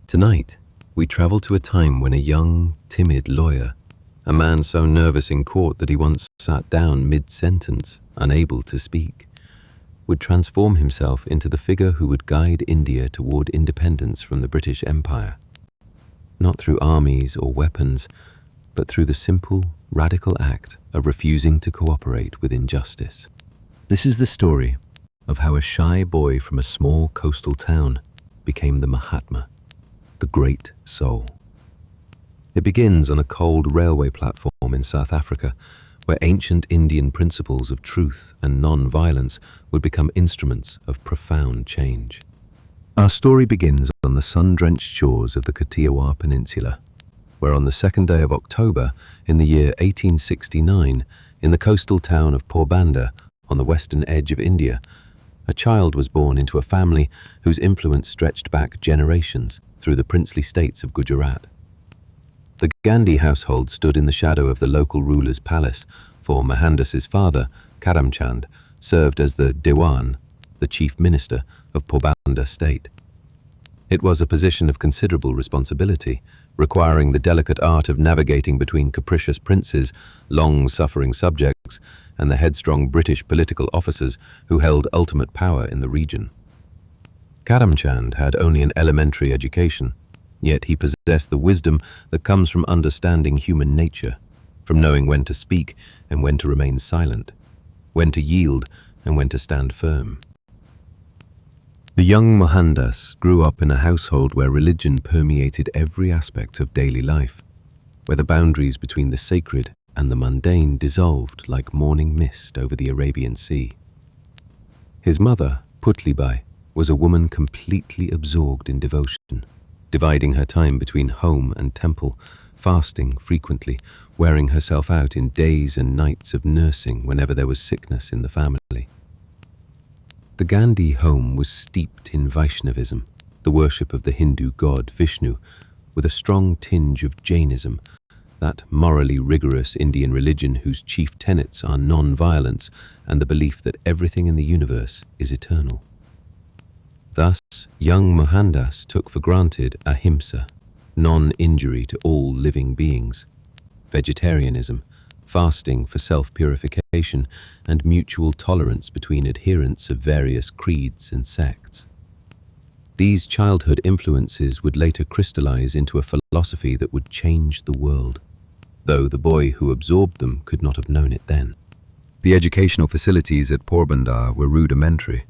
Tonight, we travel to a time when a young, timid lawyer, a man so nervous in court that he once sat down mid-sentence, unable to speak, would transform himself into the figure who would guide India toward independence from the British Empire. Not through armies or weapons, but through the simple, radical act of refusing to cooperate with injustice. This is the story of how a shy boy from a small coastal town became the Mahatma, the great soul. It begins on a cold railway platform in South Africa, where ancient Indian principles of truth and non-violence would become instruments of profound change. Our story begins on the sun-drenched shores of the Katiawar Peninsula, where on the 2nd day of October in the year 1869, in the coastal town of Porbandar on the western edge of India, a child was born into a family whose influence stretched back generations through the princely states of Gujarat. The Gandhi household stood in the shadow of the local ruler's palace, for Mohandas's father, Karamchand, served as the Diwan, the chief minister of Porbandar state. It was a position of considerable responsibility, requiring the delicate art of navigating between capricious princes, long-suffering subjects, and the headstrong British political officers who held ultimate power in the region. Karamchand had only an elementary education, yet he possessed the wisdom that comes from understanding human nature, from knowing when to speak and when to remain silent, when to yield and when to stand firm. The young Mohandas grew up in a household where religion permeated every aspect of daily life, where the boundaries between the sacred and the mundane dissolved like morning mist over the Arabian Sea. His mother, Putlibai, was a woman completely absorbed in devotion, dividing her time between home and temple, fasting frequently, wearing herself out in days and nights of nursing whenever there was sickness in the family. The Gandhi home was steeped in Vaishnavism, the worship of the Hindu god Vishnu, with a strong tinge of Jainism, that morally rigorous Indian religion whose chief tenets are non-violence and the belief that everything in the universe is eternal. Thus, young Mohandas took for granted ahimsa, non-injury to all living beings, vegetarianism, fasting for self-purification, and mutual tolerance between adherents of various creeds and sects. These childhood influences would later crystallize into a philosophy that would change the world, though the boy who absorbed them could not have known it then. The educational facilities at Porbandar were rudimentary.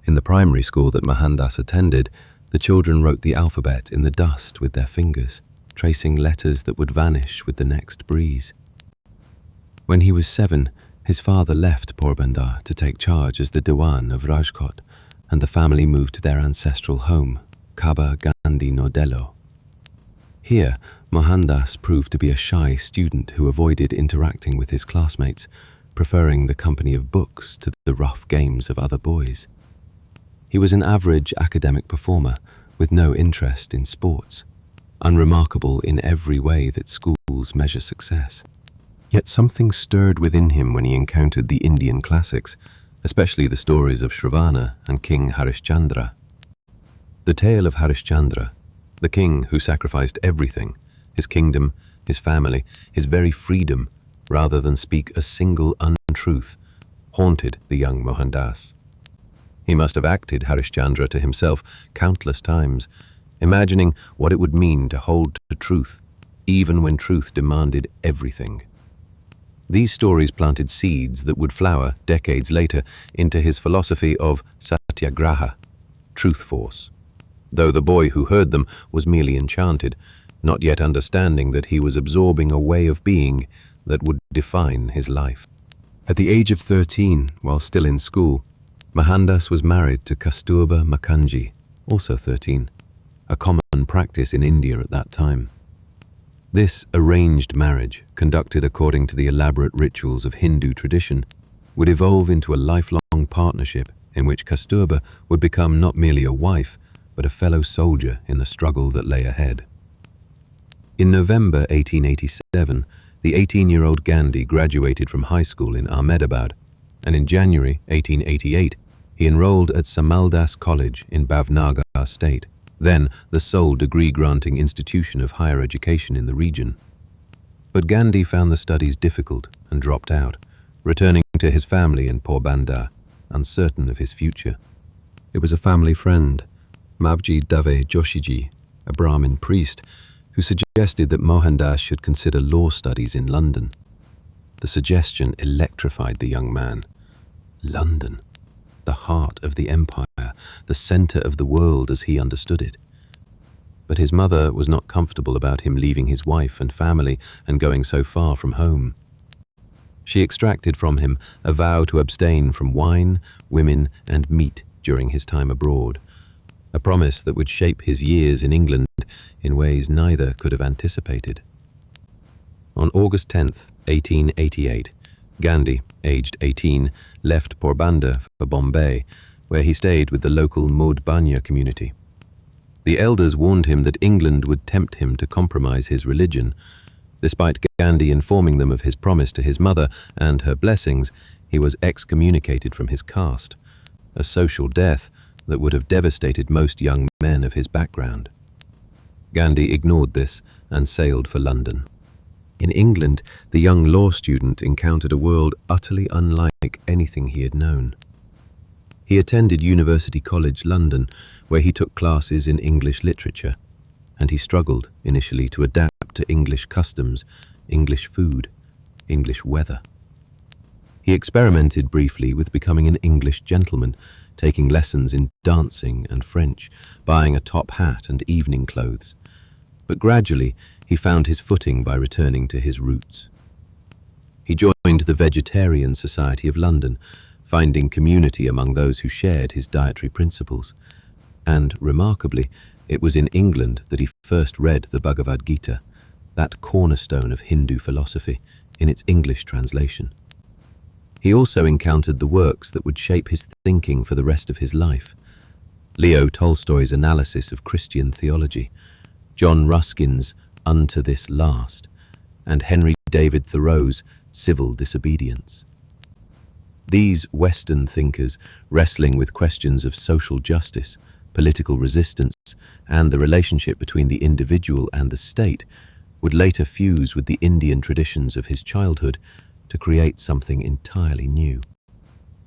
In the primary school that Mohandas attended, the children wrote the alphabet in the dust with their fingers, tracing letters that would vanish with the next breeze. When he was 7, his father left Porbandar to take charge as the Diwan of Rajkot, and the family moved to their ancestral home, Kaba Gandhi Nodello. Here, Mohandas proved to be a shy student who avoided interacting with his classmates, preferring the company of books to the rough games of other boys. He was an average academic performer with no interest in sports, unremarkable in every way that schools measure success. Yet something stirred within him when he encountered the Indian classics, especially the stories of Shravana and King Harishchandra. The tale of Harishchandra, the king who sacrificed everything, his kingdom, his family, his very freedom, rather than speak a single untruth, haunted the young Mohandas. He must have acted Harishchandra to himself countless times, imagining what it would mean to hold to truth, even when truth demanded everything. These stories planted seeds that would flower decades later into his philosophy of Satyagraha, truth force, though the boy who heard them was merely enchanted, not yet understanding that he was absorbing a way of being that would define his life. At the age of 13, while still in school, Mohandas was married to Kasturba Makanji, also 13, a common practice in India at that time. This arranged marriage, conducted according to the elaborate rituals of Hindu tradition, would evolve into a lifelong partnership in which Kasturba would become not merely a wife, but a fellow soldier in the struggle that lay ahead. In November 1887, the 18-year-old Gandhi graduated from high school in Ahmedabad, and in January 1888, he enrolled at Samaldas College in Bhavnagar state, then the sole degree-granting institution of higher education in the region. But Gandhi found the studies difficult and dropped out, returning to his family in Porbandar, uncertain of his future. It was a family friend, Mavji Dave Joshiji, a Brahmin priest, who suggested that Mohandas should consider law studies in London. The suggestion electrified the young man. London, the heart of the empire, the center of the world as he understood it. But his mother was not comfortable about him leaving his wife and family and going so far from home. She extracted from him a vow to abstain from wine, women, and meat during his time abroad, a promise that would shape his years in England in ways neither could have anticipated. On August 10th, 1888, Gandhi, aged 18, left Porbandar for Bombay, where he stayed with the local Modbanya community. The elders warned him that England would tempt him to compromise his religion. Despite Gandhi informing them of his promise to his mother and her blessings, he was excommunicated from his caste, a social death that would have devastated most young men of his background. Gandhi ignored this and sailed for London. In England, the young law student encountered a world utterly unlike anything he had known. He attended University College London, where he took classes in English literature, and he struggled initially to adapt to English customs, English food, English weather. He experimented briefly with becoming an English gentleman, taking lessons in dancing and French, buying a top hat and evening clothes. But gradually, he found his footing by returning to his roots. He joined the Vegetarian Society of London, finding community among those who shared his dietary principles. And, remarkably, it was in England that he first read the Bhagavad Gita, that cornerstone of Hindu philosophy, in its English translation. He also encountered the works that would shape his thinking for the rest of his life. Leo Tolstoy's analysis of Christian theology, John Ruskin's Unto This Last, and Henry David Thoreau's Civil Disobedience. These Western thinkers, wrestling with questions of social justice, political resistance, and the relationship between the individual and the state, would later fuse with the Indian traditions of his childhood to create something entirely new.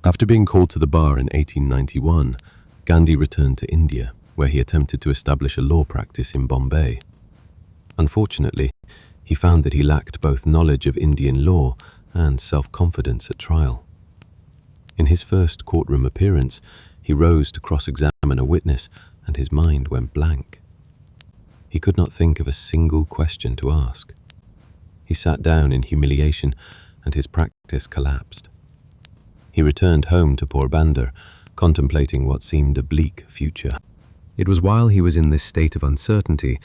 After being called to the bar in 1891, Gandhi returned to India, where he attempted to establish a law practice in Bombay. Unfortunately, he found that he lacked both knowledge of Indian law and self-confidence at trial. In his first courtroom appearance, he rose to cross-examine a witness, and his mind went blank. He could not think of a single question to ask. He sat down in humiliation, and his practice collapsed. He returned home to Porbandar, contemplating what seemed a bleak future. It was while he was in this state of uncertainty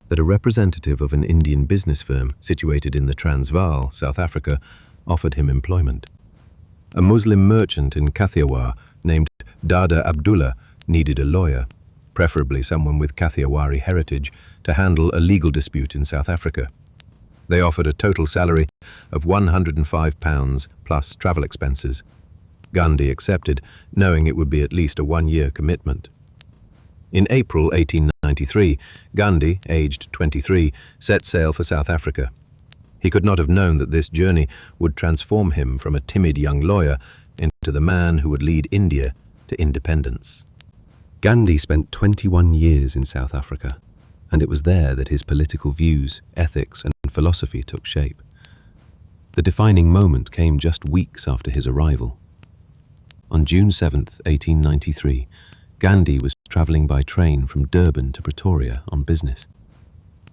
that a representative of an Indian business firm situated in the Transvaal, South Africa, offered him employment. A Muslim merchant in Kathiawar named Dada Abdullah needed a lawyer, preferably someone with Kathiawari heritage, to handle a legal dispute in South Africa. They offered a total salary of £105 plus travel expenses. Gandhi accepted, knowing it would be at least a one-year commitment. In April 1893, Gandhi, aged 23, set sail for South Africa. He could not have known that this journey would transform him from a timid young lawyer into the man who would lead India to independence. Gandhi spent 21 years in South Africa, and it was there that his political views, ethics, and philosophy took shape. The defining moment came just weeks after his arrival. On June 7, 1893, Gandhi was travelling by train from Durban to Pretoria on business.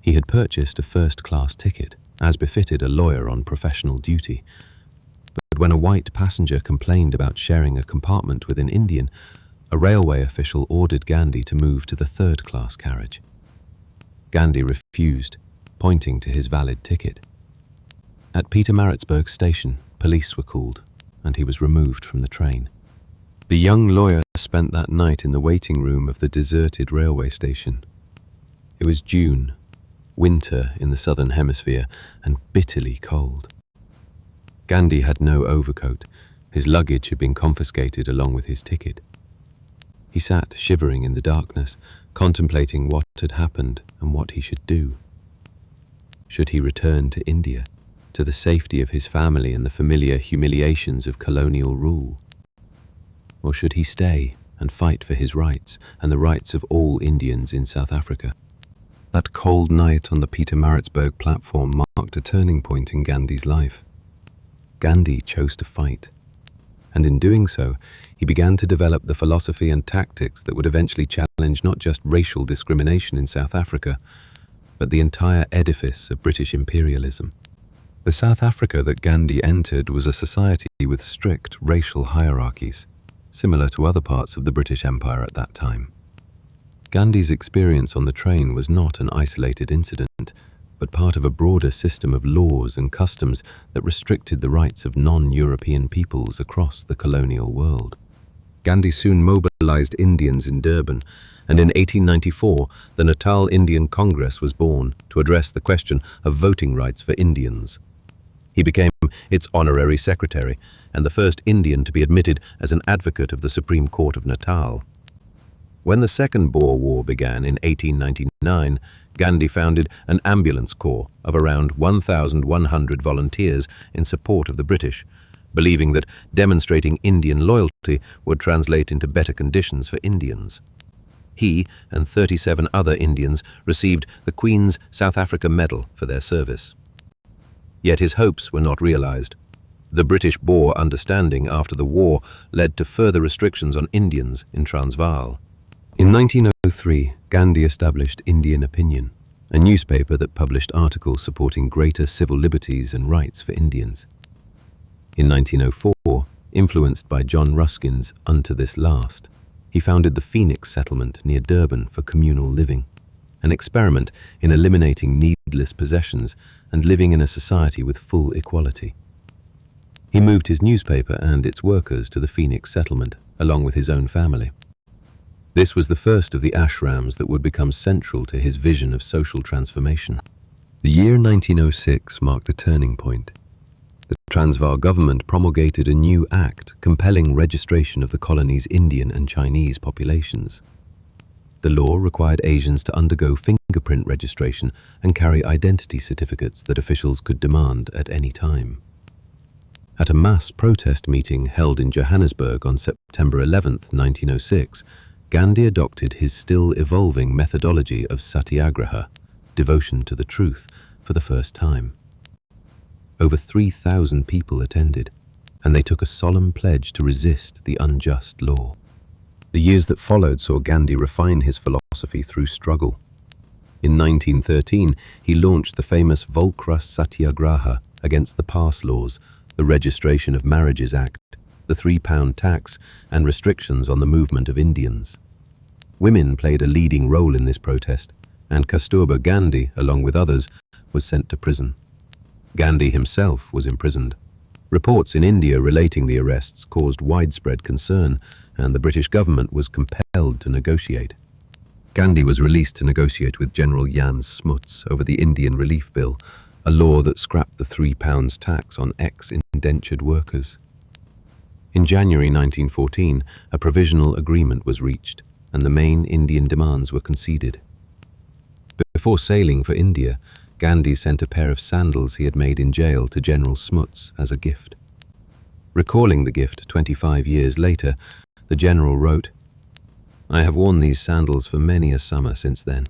He had purchased a first-class ticket, as befitted a lawyer on professional duty. But when a white passenger complained about sharing a compartment with an Indian, a railway official ordered Gandhi to move to the third-class carriage. Gandhi refused, pointing to his valid ticket. At Pietermaritzburg station, police were called, and he was removed from the train. The young lawyer spent that night in the waiting room of the deserted railway station. It was June, winter in the southern hemisphere, and bitterly cold. Gandhi had no overcoat. His luggage had been confiscated along with his ticket. He sat shivering in the darkness, contemplating what had happened and what he should do. Should he return to India, to the safety of his family and the familiar humiliations of colonial rule? Or should he stay and fight for his rights and the rights of all Indians in South Africa? That cold night on the Pietermaritzburg platform marked a turning point in Gandhi's life. Gandhi chose to fight, and in doing so, he began to develop the philosophy and tactics that would eventually challenge not just racial discrimination in South Africa, but the entire edifice of British imperialism. The South Africa that Gandhi entered was a society with strict racial hierarchies, similar to other parts of the British Empire at that time. Gandhi's experience on the train was not an isolated incident, but part of a broader system of laws and customs that restricted the rights of non-European peoples across the colonial world. Gandhi soon mobilized Indians in Durban, and in 1894, the Natal Indian Congress was born to address the question of voting rights for Indians. He became its honorary secretary and the first Indian to be admitted as an advocate of the Supreme Court of Natal. When the Second Boer War began in 1899, Gandhi founded an ambulance corps of around 1,100 volunteers in support of the British, believing that demonstrating Indian loyalty would translate into better conditions for Indians. He and 37 other Indians received the Queen's South Africa Medal for their service. Yet his hopes were not realized. The British-Boer understanding after the war led to further restrictions on Indians in Transvaal. In 1903, Gandhi established Indian Opinion, a newspaper that published articles supporting greater civil liberties and rights for Indians. In 1904, influenced by John Ruskin's Unto This Last, he founded the Phoenix Settlement near Durban for communal living, an experiment in eliminating needless possessions and living in a society with full equality. He moved his newspaper and its workers to the Phoenix Settlement, along with his own family. This was the first of the ashrams that would become central to his vision of social transformation. The year 1906 marked a turning point. The Transvaal government promulgated a new act compelling registration of the colony's Indian and Chinese populations. The law required Asians to undergo fingerprint registration and carry identity certificates that officials could demand at any time. At a mass protest meeting held in Johannesburg on September 11, 1906, Gandhi adopted his still evolving methodology of Satyagraha, devotion to the truth, for the first time. Over 3,000 people attended, and they took a solemn pledge to resist the unjust law. The years that followed saw Gandhi refine his philosophy through struggle. In 1913, he launched the famous Rowlatt Satyagraha against the pass laws, the Registration of Marriages Act, the £3 tax, and restrictions on the movement of Indians. Women played a leading role in this protest, and Kasturba Gandhi, along with others, was sent to prison. Gandhi himself was imprisoned. Reports in India relating the arrests caused widespread concern, and the British government was compelled to negotiate. Gandhi was released to negotiate with General Jan Smuts over the Indian Relief Bill, a law that scrapped the £3 tax on ex-indentured workers. In January 1914, a provisional agreement was reached, and the main Indian demands were conceded. Before sailing for India, Gandhi sent a pair of sandals he had made in jail to General Smuts as a gift. Recalling the gift 25 years later, the general wrote, "I have worn these sandals for many a summer since then,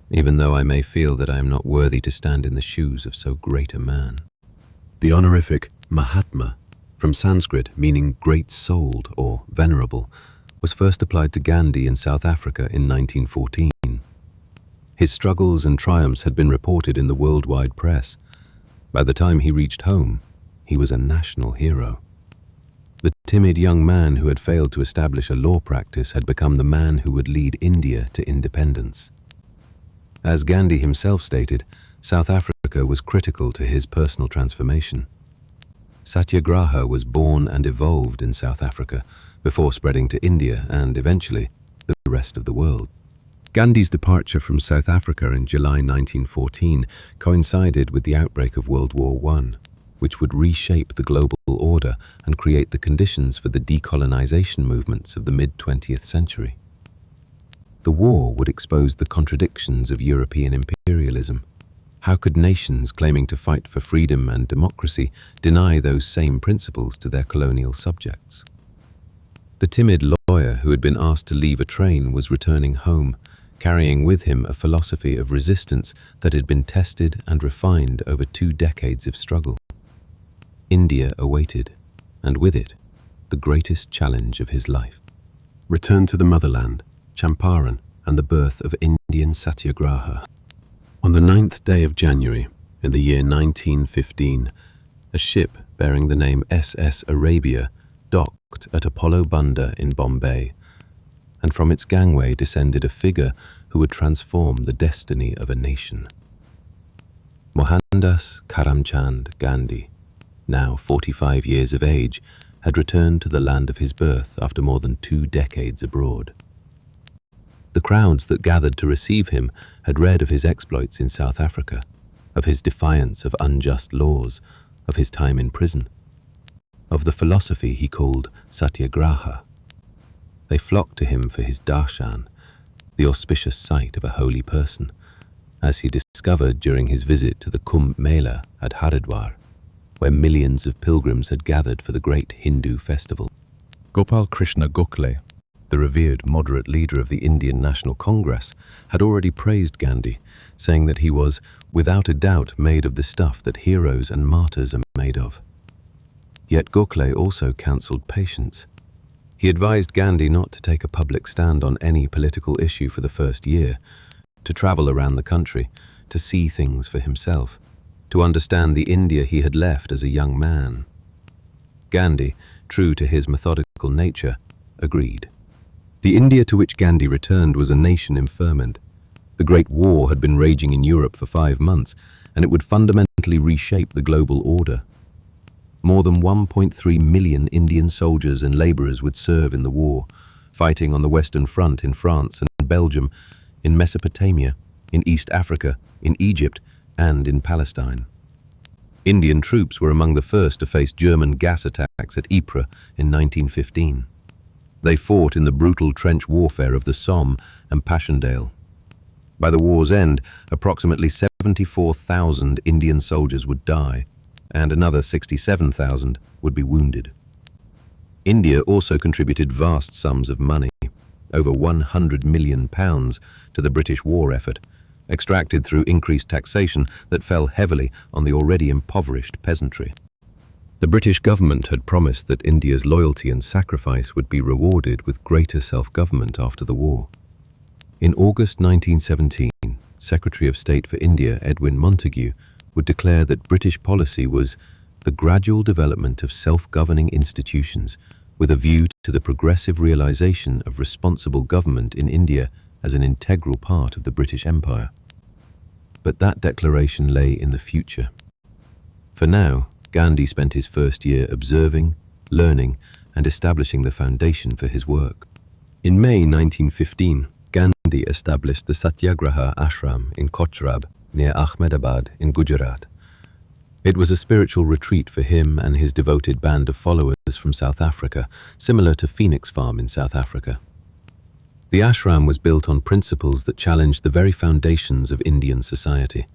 even though I may feel that I am not worthy to stand in the shoes of so great a man." The honorific Mahatma, from Sanskrit meaning great-souled or venerable, was first applied to Gandhi in South Africa in 1914. His struggles and triumphs had been reported in the worldwide press. By the time he reached home, he was a national hero. The timid young man who had failed to establish a law practice had become the man who would lead India to independence. As Gandhi himself stated, South Africa was critical to his personal transformation. Satyagraha was born and evolved in South Africa before spreading to India and, eventually, the rest of the world. Gandhi's departure from South Africa in July 1914 coincided with the outbreak of World War I, which would reshape the global order and create the conditions for the decolonization movements of the mid-20th century. The war would expose the contradictions of European imperialism. How could nations claiming to fight for freedom and democracy deny those same principles to their colonial subjects? The timid lawyer who had been asked to leave a train was returning home, carrying with him a philosophy of resistance that had been tested and refined over 2 decades of struggle. India awaited, and with it, the greatest challenge of his life. Return to the motherland, Champaran, and the birth of Indian Satyagraha. On the 9th day of January, in the year 1915, a ship bearing the name SS Arabia docked at Apollo Bunder in Bombay, and from its gangway descended a figure who would transform the destiny of a nation. Mohandas Karamchand Gandhi, now 45 years of age, had returned to the land of his birth after more than 2 decades abroad. The crowds that gathered to receive him had read of his exploits in South Africa, of his defiance of unjust laws, of his time in prison, of the philosophy he called Satyagraha. They flocked to him for his darshan, the auspicious sight of a holy person, as he discovered during his visit to the Kumbh Mela at Haridwar, where millions of pilgrims had gathered for the great Hindu festival. Gopal Krishna Gokhale, the revered moderate leader of the Indian National Congress, had already praised Gandhi, saying that he was, without a doubt, made of the stuff that heroes and martyrs are made of. Yet Gokhale also counselled patience. He advised Gandhi not to take a public stand on any political issue for the first year, to travel around the country, to see things for himself, to understand the India he had left as a young man. Gandhi, true to his methodical nature, agreed. The India to which Gandhi returned was a nation in ferment. The Great War had been raging in Europe for 5 months, and it would fundamentally reshape the global order. More than 1.3 million Indian soldiers and labourers would serve in the war, fighting on the Western Front in France and Belgium, in Mesopotamia, in East Africa, in Egypt, and in Palestine. Indian troops were among the first to face German gas attacks at Ypres in 1915. They fought in the brutal trench warfare of the Somme and Passchendaele. By the war's end, approximately 74,000 Indian soldiers would die, and another 67,000 would be wounded. India also contributed vast sums of money, over £100 million, to the British war effort, extracted through increased taxation that fell heavily on the already impoverished peasantry. The British government had promised that India's loyalty and sacrifice would be rewarded with greater self-government after the war. In August 1917, Secretary of State for India Edwin Montagu would declare that British policy was the gradual development of self-governing institutions with a view to the progressive realization of responsible government in India as an integral part of the British Empire. But that declaration lay in the future. For now, Gandhi spent his first year observing, learning, and establishing the foundation for his work. In May 1915, Gandhi established the Satyagraha ashram in Kochrab, near Ahmedabad in Gujarat. It was a spiritual retreat for him and his devoted band of followers from South Africa, similar to Phoenix Farm in South Africa. The ashram was built on principles that challenged the very foundations of Indian society.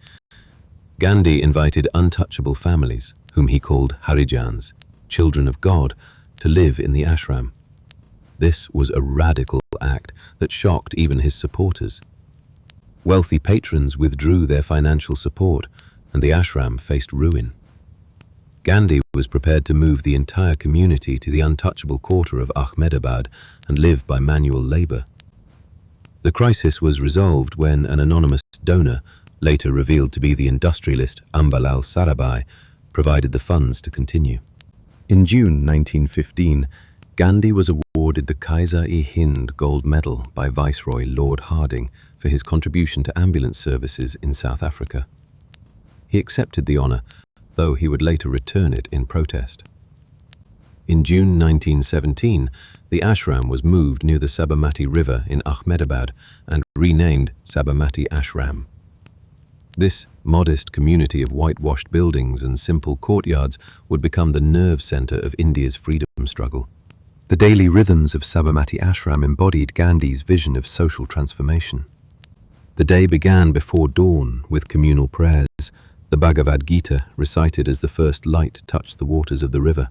Gandhi invited untouchable families, whom he called Harijans, children of God, to live in the ashram. This was a radical act that shocked even his supporters. Wealthy patrons withdrew their financial support, and the ashram faced ruin. Gandhi was prepared to move the entire community to the untouchable quarter of Ahmedabad and live by manual labor. The crisis was resolved when an anonymous donor, later revealed to be the industrialist Ambalal Sarabhai, provided the funds to continue. In June 1915, Gandhi was awarded the Kaiser-i-Hind Gold Medal by Viceroy Lord Hardinge for his contribution to ambulance services in South Africa. He accepted the honour, though he would later return it in protest. In June 1917, the ashram was moved near the Sabarmati River in Ahmedabad and renamed Sabarmati Ashram. This modest community of whitewashed buildings and simple courtyards would become the nerve centre of India's freedom struggle. The daily rhythms of Sabarmati Ashram embodied Gandhi's vision of social transformation. The day began before dawn with communal prayers, the Bhagavad Gita recited as the first light touched the waters of the river.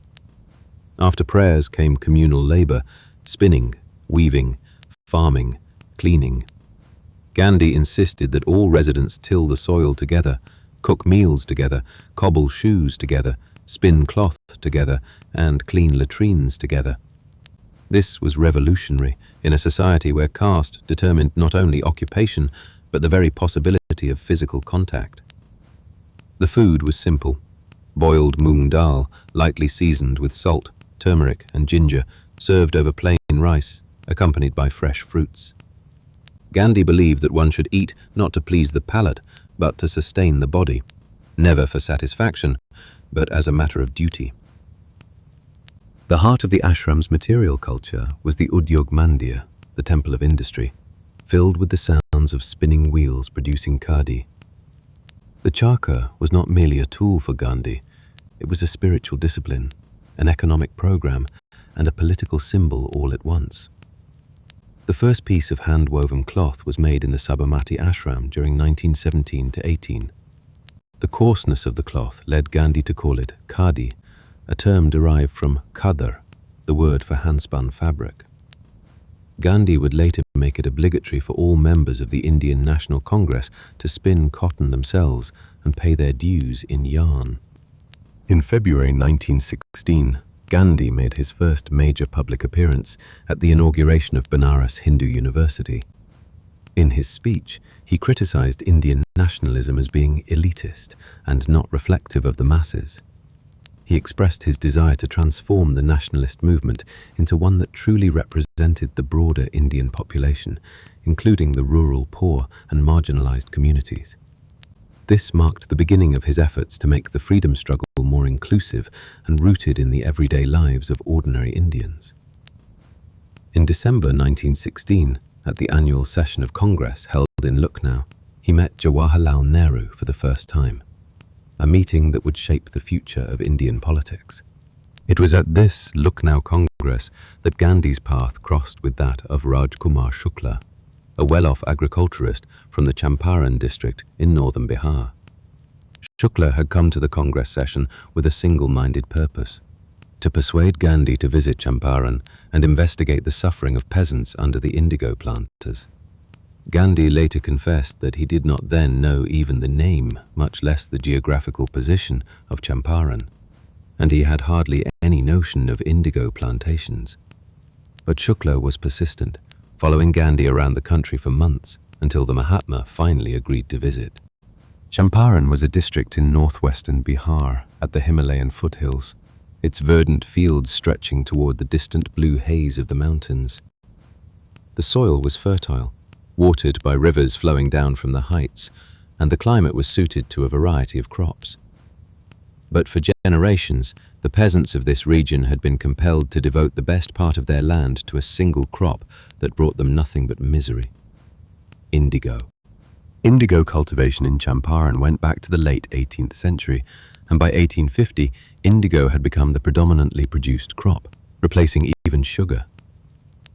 After prayers came communal labor, spinning, weaving, farming, cleaning. Gandhi insisted that all residents till the soil together, cook meals together, cobble shoes together, spin cloth together, and clean latrines together. This was revolutionary in a society where caste determined not only occupation, but the very possibility of physical contact. The food was simple: boiled moong dal, lightly seasoned with salt, turmeric, and ginger, served over plain rice, accompanied by fresh fruits. Gandhi believed that one should eat not to please the palate, but to sustain the body, never for satisfaction, but as a matter of duty. The heart of the ashram's material culture was the Udyog Mandir, the temple of industry, filled with the sounds of spinning wheels producing khadi. The charkha was not merely a tool for Gandhi, it was a spiritual discipline, an economic program, and a political symbol all at once. The first piece of hand-woven cloth was made in the Sabarmati Ashram during 1917-18. The coarseness of the cloth led Gandhi to call it khadi, a term derived from khadar, the word for handspun fabric. Gandhi would later make it obligatory for all members of the Indian National Congress to spin cotton themselves and pay their dues in yarn. In February 1916, Gandhi made his first major public appearance at the inauguration of Banaras Hindu University. In his speech, he criticized Indian nationalism as being elitist and not reflective of the masses. He expressed his desire to transform the nationalist movement into one that truly represented the broader Indian population, including the rural, poor, and marginalized communities. This marked the beginning of his efforts to make the freedom struggle more inclusive and rooted in the everyday lives of ordinary Indians. In December 1916, at the annual session of Congress held in Lucknow, he met Jawaharlal Nehru for the first time, a meeting that would shape the future of Indian politics. It was at this Lucknow Congress that Gandhi's path crossed with that of Rajkumar Shukla, a well-off agriculturist from the Champaran district in northern Bihar. Shukla had come to the Congress session with a single-minded purpose: to persuade Gandhi to visit Champaran and investigate the suffering of peasants under the indigo planters. Gandhi later confessed that he did not then know even the name, much less the geographical position, of Champaran, and he had hardly any notion of indigo plantations. But Shukla was persistent, following Gandhi around the country for months until the Mahatma finally agreed to visit. Champaran was a district in northwestern Bihar at the Himalayan foothills, its verdant fields stretching toward the distant blue haze of the mountains. The soil was fertile, watered by rivers flowing down from the heights, and the climate was suited to a variety of crops. But for generations, the peasants of this region had been compelled to devote the best part of their land to a single crop that brought them nothing but misery: indigo. Indigo cultivation in Champaran went back to the late 18th century, and by 1850, indigo had become the predominantly produced crop, replacing even sugar.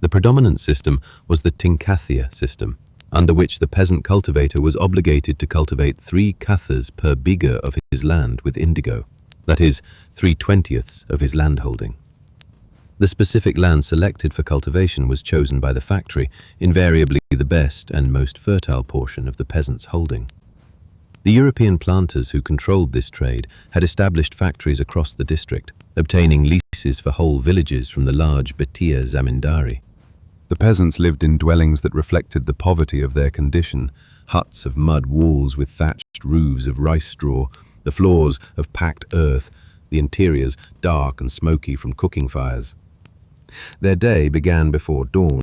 The predominant system was the Tinkathya system, under which the peasant cultivator was obligated to cultivate 3 kathas per bighah of his land with indigo, that is, 3/20ths of his landholding. The specific land selected for cultivation was chosen by the factory, invariably the best and most fertile portion of the peasant's holding. The European planters who controlled this trade had established factories across the district, obtaining leases for whole villages from the large Bhatia zamindari. The peasants lived in dwellings that reflected the poverty of their condition, huts of mud walls with thatched roofs of rice straw, the floors of packed earth, the interiors dark and smoky from cooking fires. Their day began before dawn,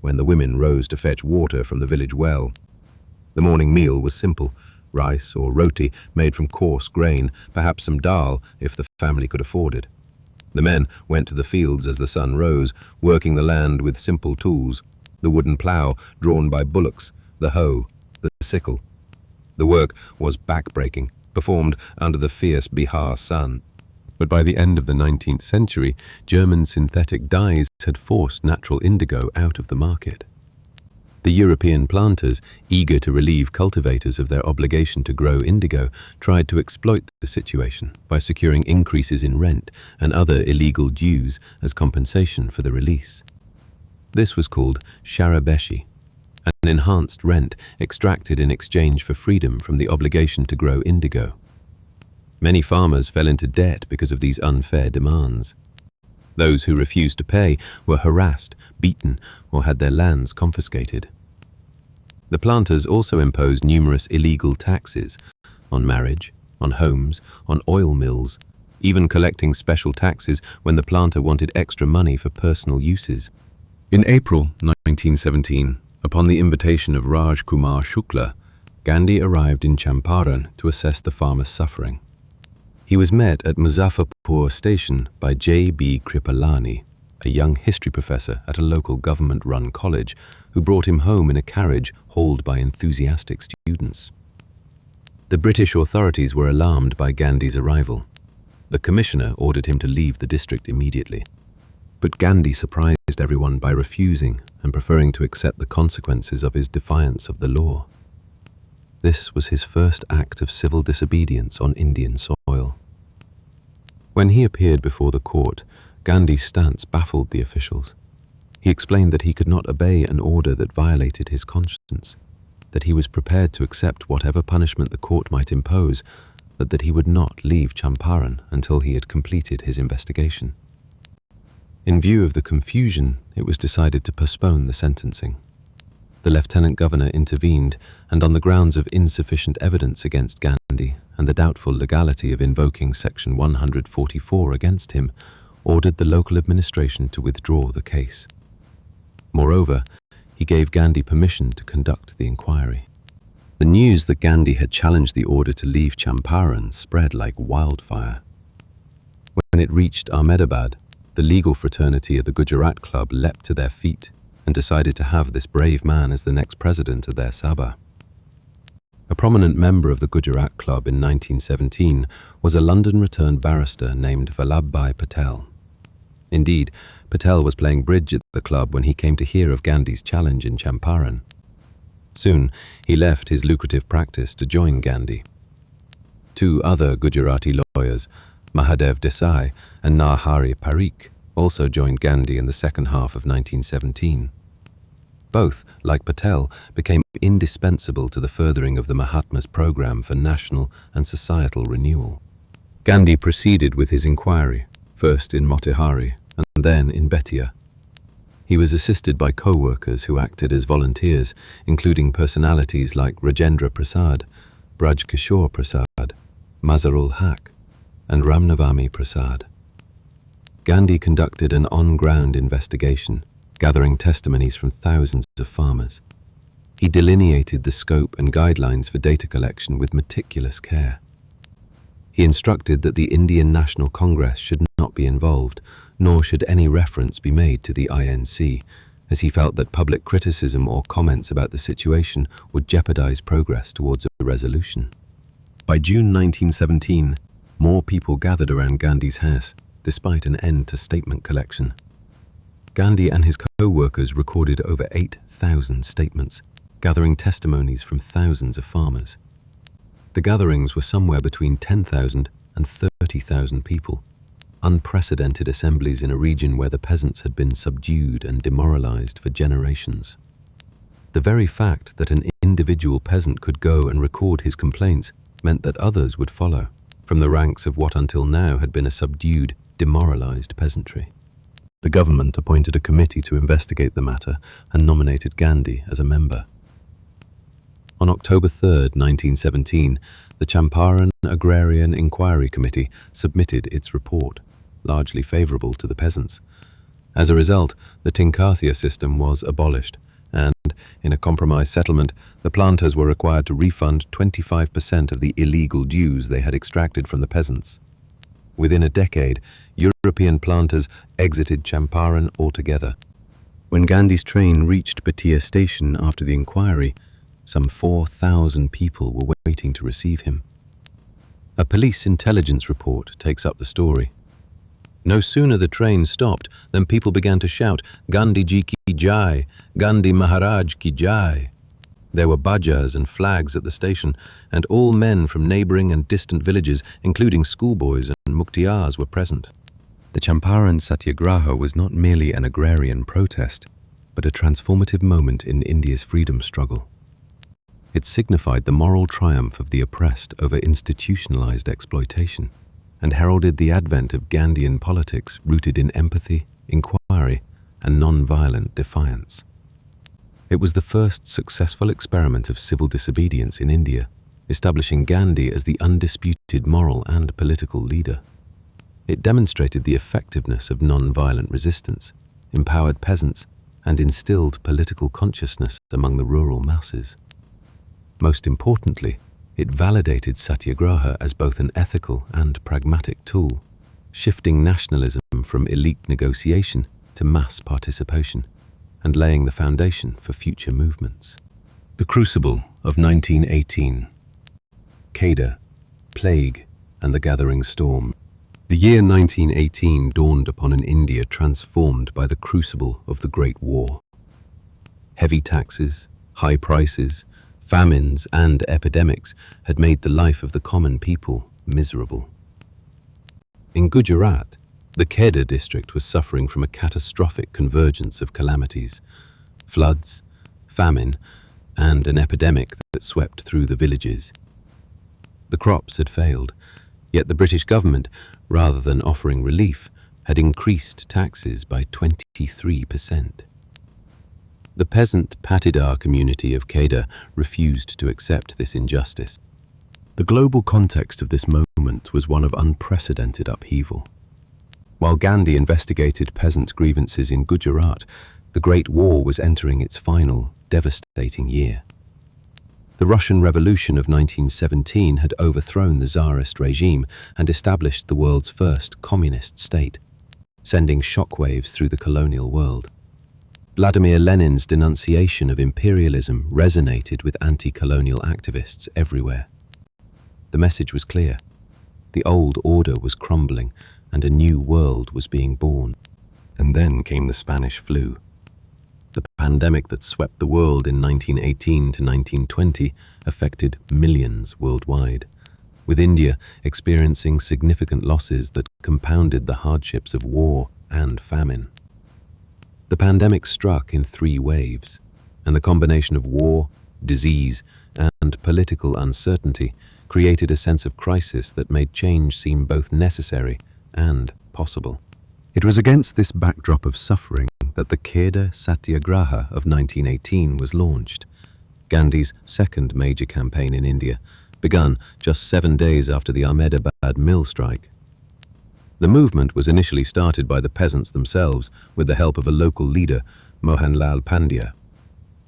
when the women rose to fetch water from the village well. The morning meal was simple: rice or roti made from coarse grain, perhaps some dal if the family could afford it. The men went to the fields as the sun rose, working the land with simple tools: the wooden plough drawn by bullocks, the hoe, the sickle. The work was back-breaking, performed under the fierce Bihar sun. But by the end of the 19th century, German synthetic dyes had forced natural indigo out of the market. The European planters, eager to relieve cultivators of their obligation to grow indigo, tried to exploit the situation by securing increases in rent and other illegal dues as compensation for the release. This was called sharabeshi, an enhanced rent extracted in exchange for freedom from the obligation to grow indigo. Many farmers fell into debt because of these unfair demands. Those who refused to pay were harassed, beaten, or had their lands confiscated. The planters also imposed numerous illegal taxes on marriage, on homes, on oil mills, even collecting special taxes when the planter wanted extra money for personal uses. In April 1917, upon the invitation of Raj Kumar Shukla, Gandhi arrived in Champaran to assess the farmers' suffering. He was met at Muzaffarpur station by J.B. Kripalani, a young history professor at a local government-run college, who brought him home in a carriage hauled by enthusiastic students. The British authorities were alarmed by Gandhi's arrival. The commissioner ordered him to leave the district immediately. But Gandhi surprised everyone by refusing and preferring to accept the consequences of his defiance of the law. This was his first act of civil disobedience on Indian soil. When he appeared before the court, Gandhi's stance baffled the officials. He explained that he could not obey an order that violated his conscience, that he was prepared to accept whatever punishment the court might impose, but that he would not leave Champaran until he had completed his investigation. In view of the confusion, it was decided to postpone the sentencing. The Lieutenant Governor intervened, and on the grounds of insufficient evidence against Gandhi and the doubtful legality of invoking Section 144 against him, ordered the local administration to withdraw the case. Moreover, he gave Gandhi permission to conduct the inquiry. The news that Gandhi had challenged the order to leave Champaran spread like wildfire. When it reached Ahmedabad, the legal fraternity of the Gujarat Club leapt to their feet and decided to have this brave man as the next president of their Sabha. A prominent member of the Gujarat Club in 1917 was a London-returned barrister named Vallabhbhai Patel. Indeed, Patel was playing bridge at the club when he came to hear of Gandhi's challenge in Champaran. Soon, he left his lucrative practice to join Gandhi. Two other Gujarati lawyers, Mahadev Desai and Narhari Parikh, also joined Gandhi in the second half of 1917. Both, like Patel, became indispensable to the furthering of the Mahatma's program for national and societal renewal. Gandhi proceeded with his inquiry, first in Motihari and then in Bettiah. He was assisted by co-workers who acted as volunteers, including personalities like Rajendra Prasad, Braj Kishore Prasad, Mazarul Haq, and Ramnavami Prasad. Gandhi conducted an on-ground investigation, gathering testimonies from thousands of farmers. He delineated the scope and guidelines for data collection with meticulous care. He instructed that the Indian National Congress should not be involved, nor should any reference be made to the INC, as he felt that public criticism or comments about the situation would jeopardize progress towards a resolution. By June 1917, more people gathered around Gandhi's house, despite an end to statement collection. Gandhi and his co-workers recorded over 8,000 statements, gathering testimonies from thousands of farmers. The gatherings were somewhere between 10,000 and 30,000 people, unprecedented assemblies in a region where the peasants had been subdued and demoralized for generations. The very fact that an individual peasant could go and record his complaints meant that others would follow, from the ranks of what until now had been a subdued, demoralized peasantry. The government appointed a committee to investigate the matter and nominated Gandhi as a member. On October 3, 1917, the Champaran Agrarian Inquiry Committee submitted its report, largely favorable to the peasants. As a result, the Tinkathia system was abolished, and, in a compromise settlement, the planters were required to refund 25% of the illegal dues they had extracted from the peasants. Within a decade, European planters exited Champaran altogether. When Gandhi's train reached Bettiah station after the inquiry, some 4,000 people were waiting to receive him. A police intelligence report takes up the story. No sooner the train stopped than people began to shout, "Gandhi ji ki jai, Gandhi Maharaj ki jai." There were bajjas and flags at the station, and all men from neighbouring and distant villages, including schoolboys and muktiyars, were present. The Champaran Satyagraha was not merely an agrarian protest, but a transformative moment in India's freedom struggle. It signified the moral triumph of the oppressed over institutionalized exploitation, and heralded the advent of Gandhian politics rooted in empathy, inquiry, and non-violent defiance. It was the first successful experiment of civil disobedience in India, establishing Gandhi as the undisputed moral and political leader. It demonstrated the effectiveness of non-violent resistance, empowered peasants, and instilled political consciousness among the rural masses. Most importantly, it validated Satyagraha as both an ethical and pragmatic tool, shifting nationalism from elite negotiation to mass participation, and laying the foundation for future movements. The Crucible of 1918. Khadi, Plague, and the Gathering Storm. The year 1918 dawned upon an India transformed by the crucible of the Great War. Heavy taxes, high prices, famines, and epidemics had made the life of the common people miserable. In Gujarat, the Khadi district was suffering from a catastrophic convergence of calamities: floods, famine, and an epidemic that swept through the villages. The crops had failed, yet the British government, rather than offering relief, had increased taxes by 23%. The peasant patidar community of Khadi refused to accept this injustice. The global context of this moment was one of unprecedented upheaval. While Gandhi investigated peasant grievances in Gujarat, the Great War was entering its final, devastating year. The Russian Revolution of 1917 had overthrown the Tsarist regime and established the world's first communist state, sending shockwaves through the colonial world. Vladimir Lenin's denunciation of imperialism resonated with anti-colonial activists everywhere. The message was clear. The old order was crumbling, and a new world was being born. And then came the Spanish flu. The pandemic that swept the world in 1918 to 1920 affected millions worldwide, with India experiencing significant losses that compounded the hardships of war and famine. The pandemic struck in 3 waves, and the combination of war, disease, and political uncertainty created a sense of crisis that made change seem both necessary and possible. It was against this backdrop of suffering that the Khadi Satyagraha of 1918 was launched, Gandhi's second major campaign in India, begun just 7 days after the Ahmedabad mill strike. The movement was initially started by the peasants themselves with the help of a local leader, Mohandas Karamchand.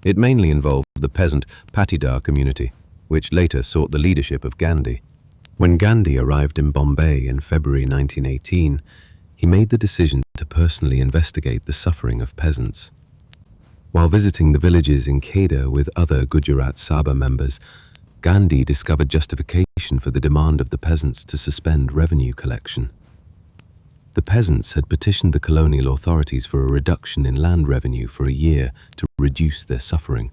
It mainly involved the peasant patidar community, which later sought the leadership of Gandhi. When Gandhi arrived in Bombay in February 1918, he made the decision to personally investigate the suffering of peasants. While visiting the villages in Khadi with other Gujarat Sabha members, Gandhi discovered justification for the demand of the peasants to suspend revenue collection. The peasants had petitioned the colonial authorities for a reduction in land revenue for a year to reduce their suffering,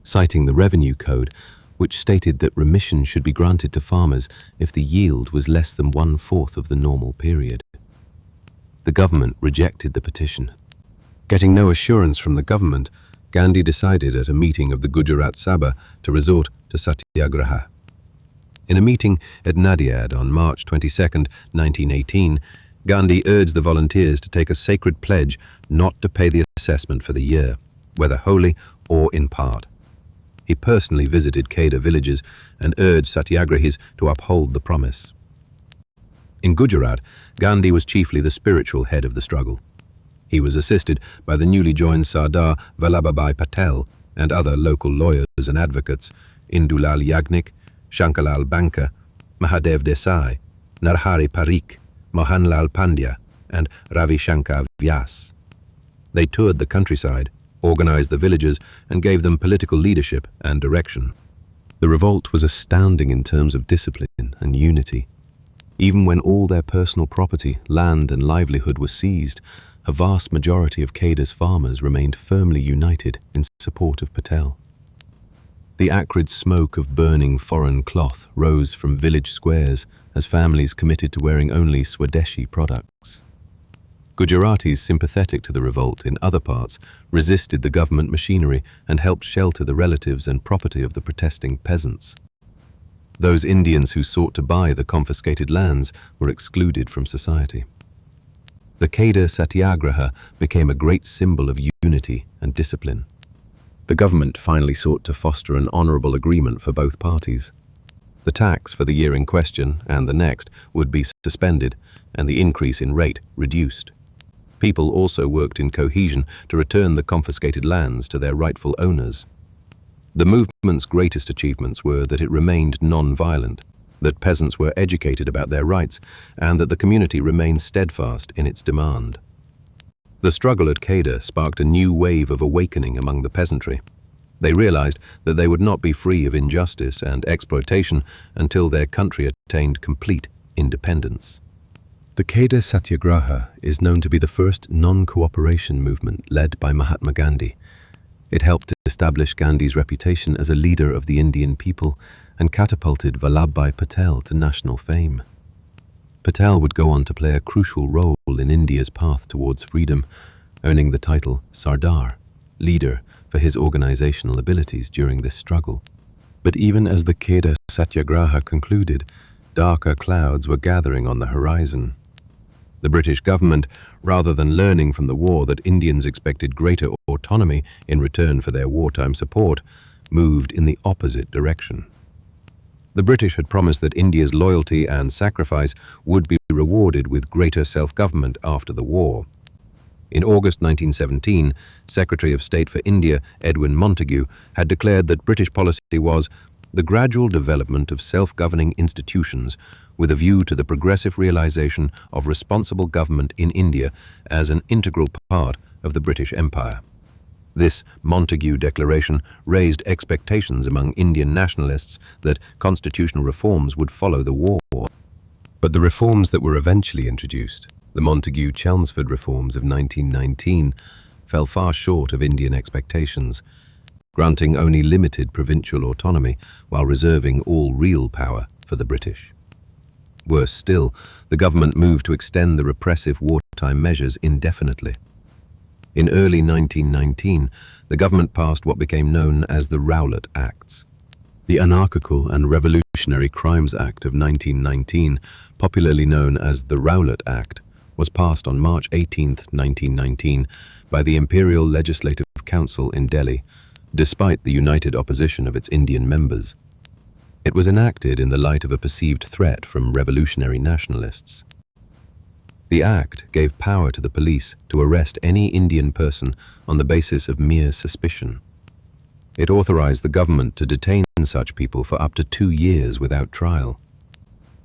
citing the revenue code, which stated that remission should be granted to farmers if the yield was less than 1/4 of the normal period. The government rejected the petition. Getting no assurance from the government, Gandhi decided at a meeting of the Gujarat Sabha to resort to Satyagraha. In a meeting at Nadiad on March 22, 1918, Gandhi urged the volunteers to take a sacred pledge not to pay the assessment for the year, whether wholly or in part. He personally visited Khadi villages and urged Satyagrahis to uphold the promise. In Gujarat, Gandhi was chiefly the spiritual head of the struggle. He was assisted by the newly joined Sardar Vallabhbhai Patel and other local lawyers and advocates, Indulal Yagnik, Shankalal Banka, Mahadev Desai, Narhari Parikh, Mohanlal Pandya, and Ravi Shankar Vyas. They toured the countryside, organized the villages, and gave them political leadership and direction. The revolt was astounding in terms of discipline and unity. Even when all their personal property, land and livelihood were seized, a vast majority of Keda's farmers remained firmly united in support of Patel. The acrid smoke of burning foreign cloth rose from village squares as families committed to wearing only Swadeshi products. Gujaratis sympathetic to the revolt in other parts resisted the government machinery and helped shelter the relatives and property of the protesting peasants. Those Indians who sought to buy the confiscated lands were excluded from society. The Khadi Satyagraha became a great symbol of unity and discipline. The government finally sought to foster an honorable agreement for both parties. The tax for the year in question and the next would be suspended and the increase in rate reduced. People also worked in cohesion to return the confiscated lands to their rightful owners. The movement's greatest achievements were that it remained non-violent, that peasants were educated about their rights, and that the community remained steadfast in its demand. The struggle at Khadi sparked a new wave of awakening among the peasantry. They realized that they would not be free of injustice and exploitation until their country attained complete independence. The Khadi Satyagraha is known to be the first non-cooperation movement led by Mahatma Gandhi. It helped to establish Gandhi's reputation as a leader of the Indian people and catapulted Vallabhbhai Patel to national fame. Patel would go on to play a crucial role in India's path towards freedom, earning the title Sardar, leader, for his organizational abilities during this struggle. But even as the Khadi Satyagraha concluded, darker clouds were gathering on the horizon. The British government, rather than learning from the war that Indians expected greater autonomy in return for their wartime support, moved in the opposite direction. The British had promised that India's loyalty and sacrifice would be rewarded with greater self-government after the war. In August 1917, Secretary of State for India Edwin Montagu had declared that British policy was the gradual development of self-governing institutions with a view to the progressive realization of responsible government in India as an integral part of the British Empire. This Montagu declaration raised expectations among Indian nationalists that constitutional reforms would follow the war. But the reforms that were eventually introduced, the Montagu-Chelmsford reforms of 1919, fell far short of Indian expectations, granting only limited provincial autonomy while reserving all real power for the British. Worse still, the government moved to extend the repressive wartime measures indefinitely. In early 1919, the government passed what became known as the Rowlatt Acts. The Anarchical and Revolutionary Crimes Act of 1919, popularly known as the Rowlatt Act, was passed on March 18, 1919, by the Imperial Legislative Council in Delhi, despite the united opposition of its Indian members. It was enacted in the light of a perceived threat from revolutionary nationalists. The Act gave power to the police to arrest any Indian person on the basis of mere suspicion. It authorized the government to detain such people for up to 2 years without trial.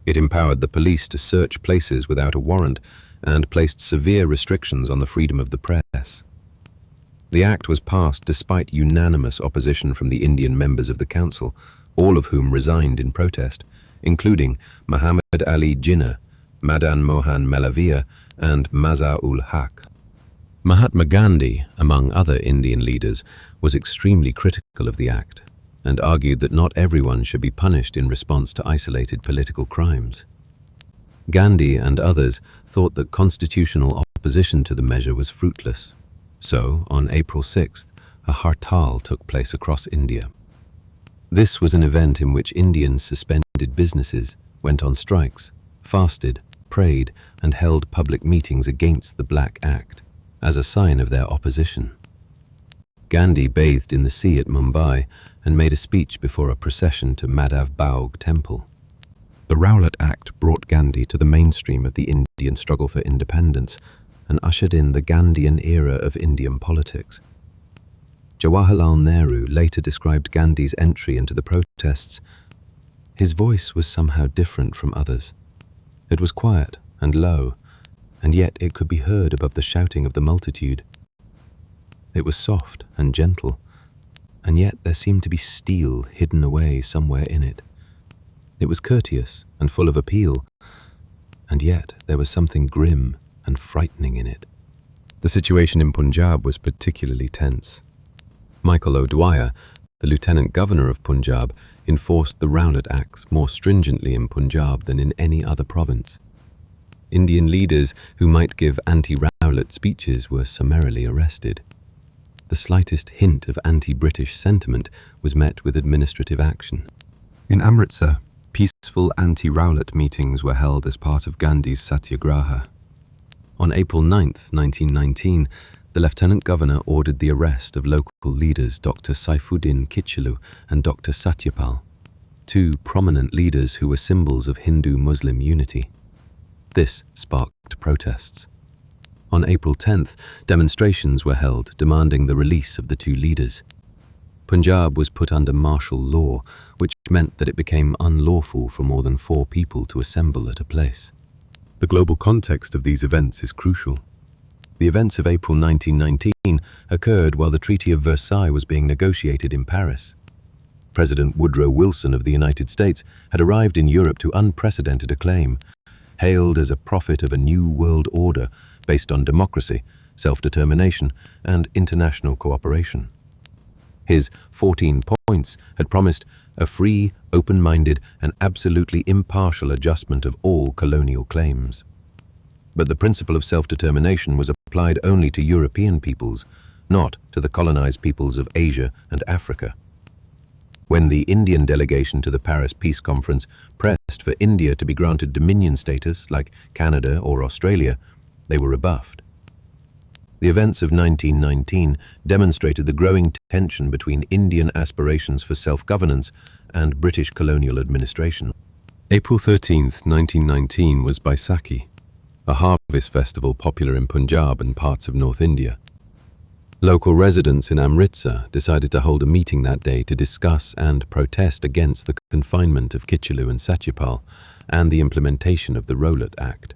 It empowered the police to search places without a warrant and placed severe restrictions on the freedom of the press. The Act was passed despite unanimous opposition from the Indian members of the council, all of whom resigned in protest, including Muhammad Ali Jinnah, Madan Mohan Malaviya, and Mazar-ul-Haq. Mahatma Gandhi, among other Indian leaders, was extremely critical of the Act and argued that not everyone should be punished in response to isolated political crimes. Gandhi and others thought that constitutional opposition to the measure was fruitless. So, on April 6th, a hartal took place across India. This was an event in which Indians suspended businesses, went on strikes, fasted, prayed, and held public meetings against the Black Act as a sign of their opposition. Gandhi bathed in the sea at Mumbai and made a speech before a procession to Madhav Baug Temple. The Rowlatt Act brought Gandhi to the mainstream of the Indian struggle for independence and ushered in the Gandhian era of Indian politics. Jawaharlal Nehru later described Gandhi's entry into the protests. His voice was somehow different from others. It was quiet and low, and yet it could be heard above the shouting of the multitude. It was soft and gentle, and yet there seemed to be steel hidden away somewhere in it. It was courteous and full of appeal, and yet there was something grim and frightening in it. The situation in Punjab was particularly tense. Michael O'Dwyer, the Lieutenant Governor of Punjab, enforced the Rowlatt Act more stringently in Punjab than in any other province. Indian leaders who might give anti-Rowlatt speeches were summarily arrested. The slightest hint of anti-British sentiment was met with administrative action. In Amritsar, peaceful anti-Rowlatt meetings were held as part of Gandhi's Satyagraha. On April 9, 1919, the Lieutenant Governor ordered the arrest of local leaders Dr. Saifuddin Kitchelu and Dr. Satyapal, two prominent leaders who were symbols of Hindu-Muslim unity. This sparked protests. On April 10th, demonstrations were held demanding the release of the two leaders. Punjab was put under martial law, which meant that it became unlawful for more than 4 people to assemble at a place. The global context of these events is crucial. The events of April 1919 occurred while the Treaty of Versailles was being negotiated in Paris. President Woodrow Wilson of the United States had arrived in Europe to unprecedented acclaim, hailed as a prophet of a new world order based on democracy, self-determination, and international cooperation. His 14 points had promised a free, open-minded, and absolutely impartial adjustment of all colonial claims. But the principle of self-determination was applied only to European peoples, not to the colonized peoples of Asia and Africa. When the Indian delegation to the Paris Peace Conference pressed for India to be granted dominion status like Canada or Australia, they were rebuffed. The events of 1919 demonstrated the growing tension between Indian aspirations for self-governance and British colonial administration. April 13, 1919 was Baisakhi, a harvest festival popular in Punjab and parts of North India. Local residents in Amritsar decided to hold a meeting that day to discuss and protest against the confinement of Kitchelu and Satyapal and the implementation of the Rowlatt Act.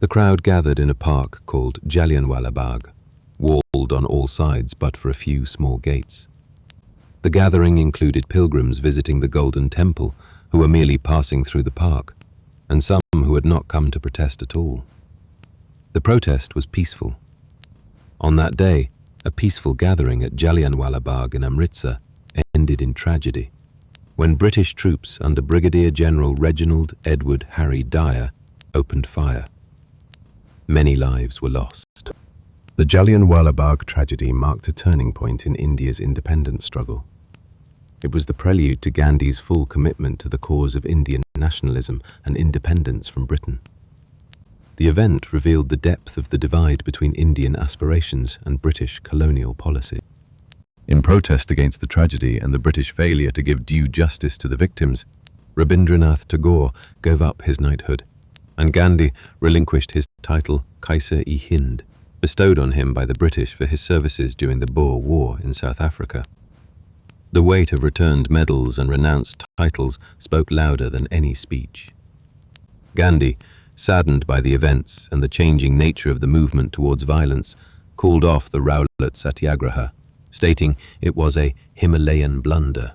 The crowd gathered in a park called Jallianwala Bagh, walled on all sides but for a few small gates. The gathering included pilgrims visiting the Golden Temple who were merely passing through the park, and some who had not come to protest at all. The protest was peaceful. On that day, a peaceful gathering at Jallianwala Bagh in Amritsar ended in tragedy, when British troops under Brigadier General Reginald Edward Harry Dyer opened fire. Many lives were lost. The Jallianwala Bagh tragedy marked a turning point in India's independence struggle. It was the prelude to Gandhi's full commitment to the cause of Indian nationalism and independence from Britain. The event revealed the depth of the divide between Indian aspirations and British colonial policy. In protest against the tragedy and the British failure to give due justice to the victims, Rabindranath Tagore gave up his knighthood, and Gandhi relinquished his title Kaiser-i-Hind, bestowed on him by the British for his services during the Boer War in South Africa. The weight of returned medals and renounced titles spoke louder than any speech. Gandhi, saddened by the events and the changing nature of the movement towards violence, called off the Rowlatt Satyagraha, stating it was a Himalayan blunder.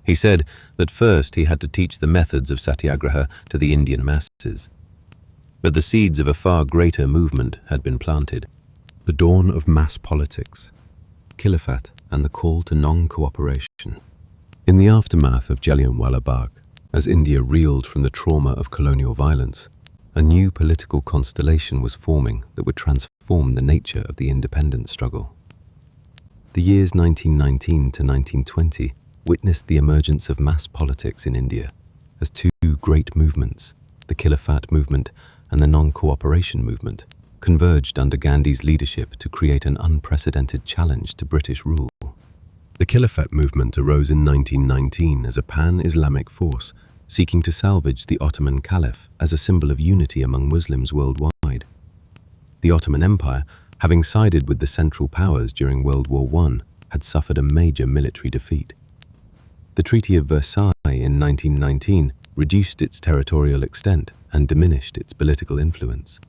He said that first he had to teach the methods of Satyagraha to the Indian masses. But the seeds of a far greater movement had been planted. The dawn of mass politics, Khilafat, and the call to non-cooperation. In the aftermath of Jallianwala Bagh, as India reeled from the trauma of colonial violence, a new political constellation was forming that would transform the nature of the independence struggle. The years 1919 to 1920 witnessed the emergence of mass politics in India as two great movements, the Khilafat movement and the non-cooperation movement, converged under Gandhi's leadership to create an unprecedented challenge to British rule. The Khilafat movement arose in 1919 as a pan-Islamic force seeking to salvage the Ottoman Caliph as a symbol of unity among Muslims worldwide. The Ottoman Empire, having sided with the Central Powers during World War I, had suffered a major military defeat. The Treaty of Versailles in 1919 reduced its territorial extent and diminished its political influence.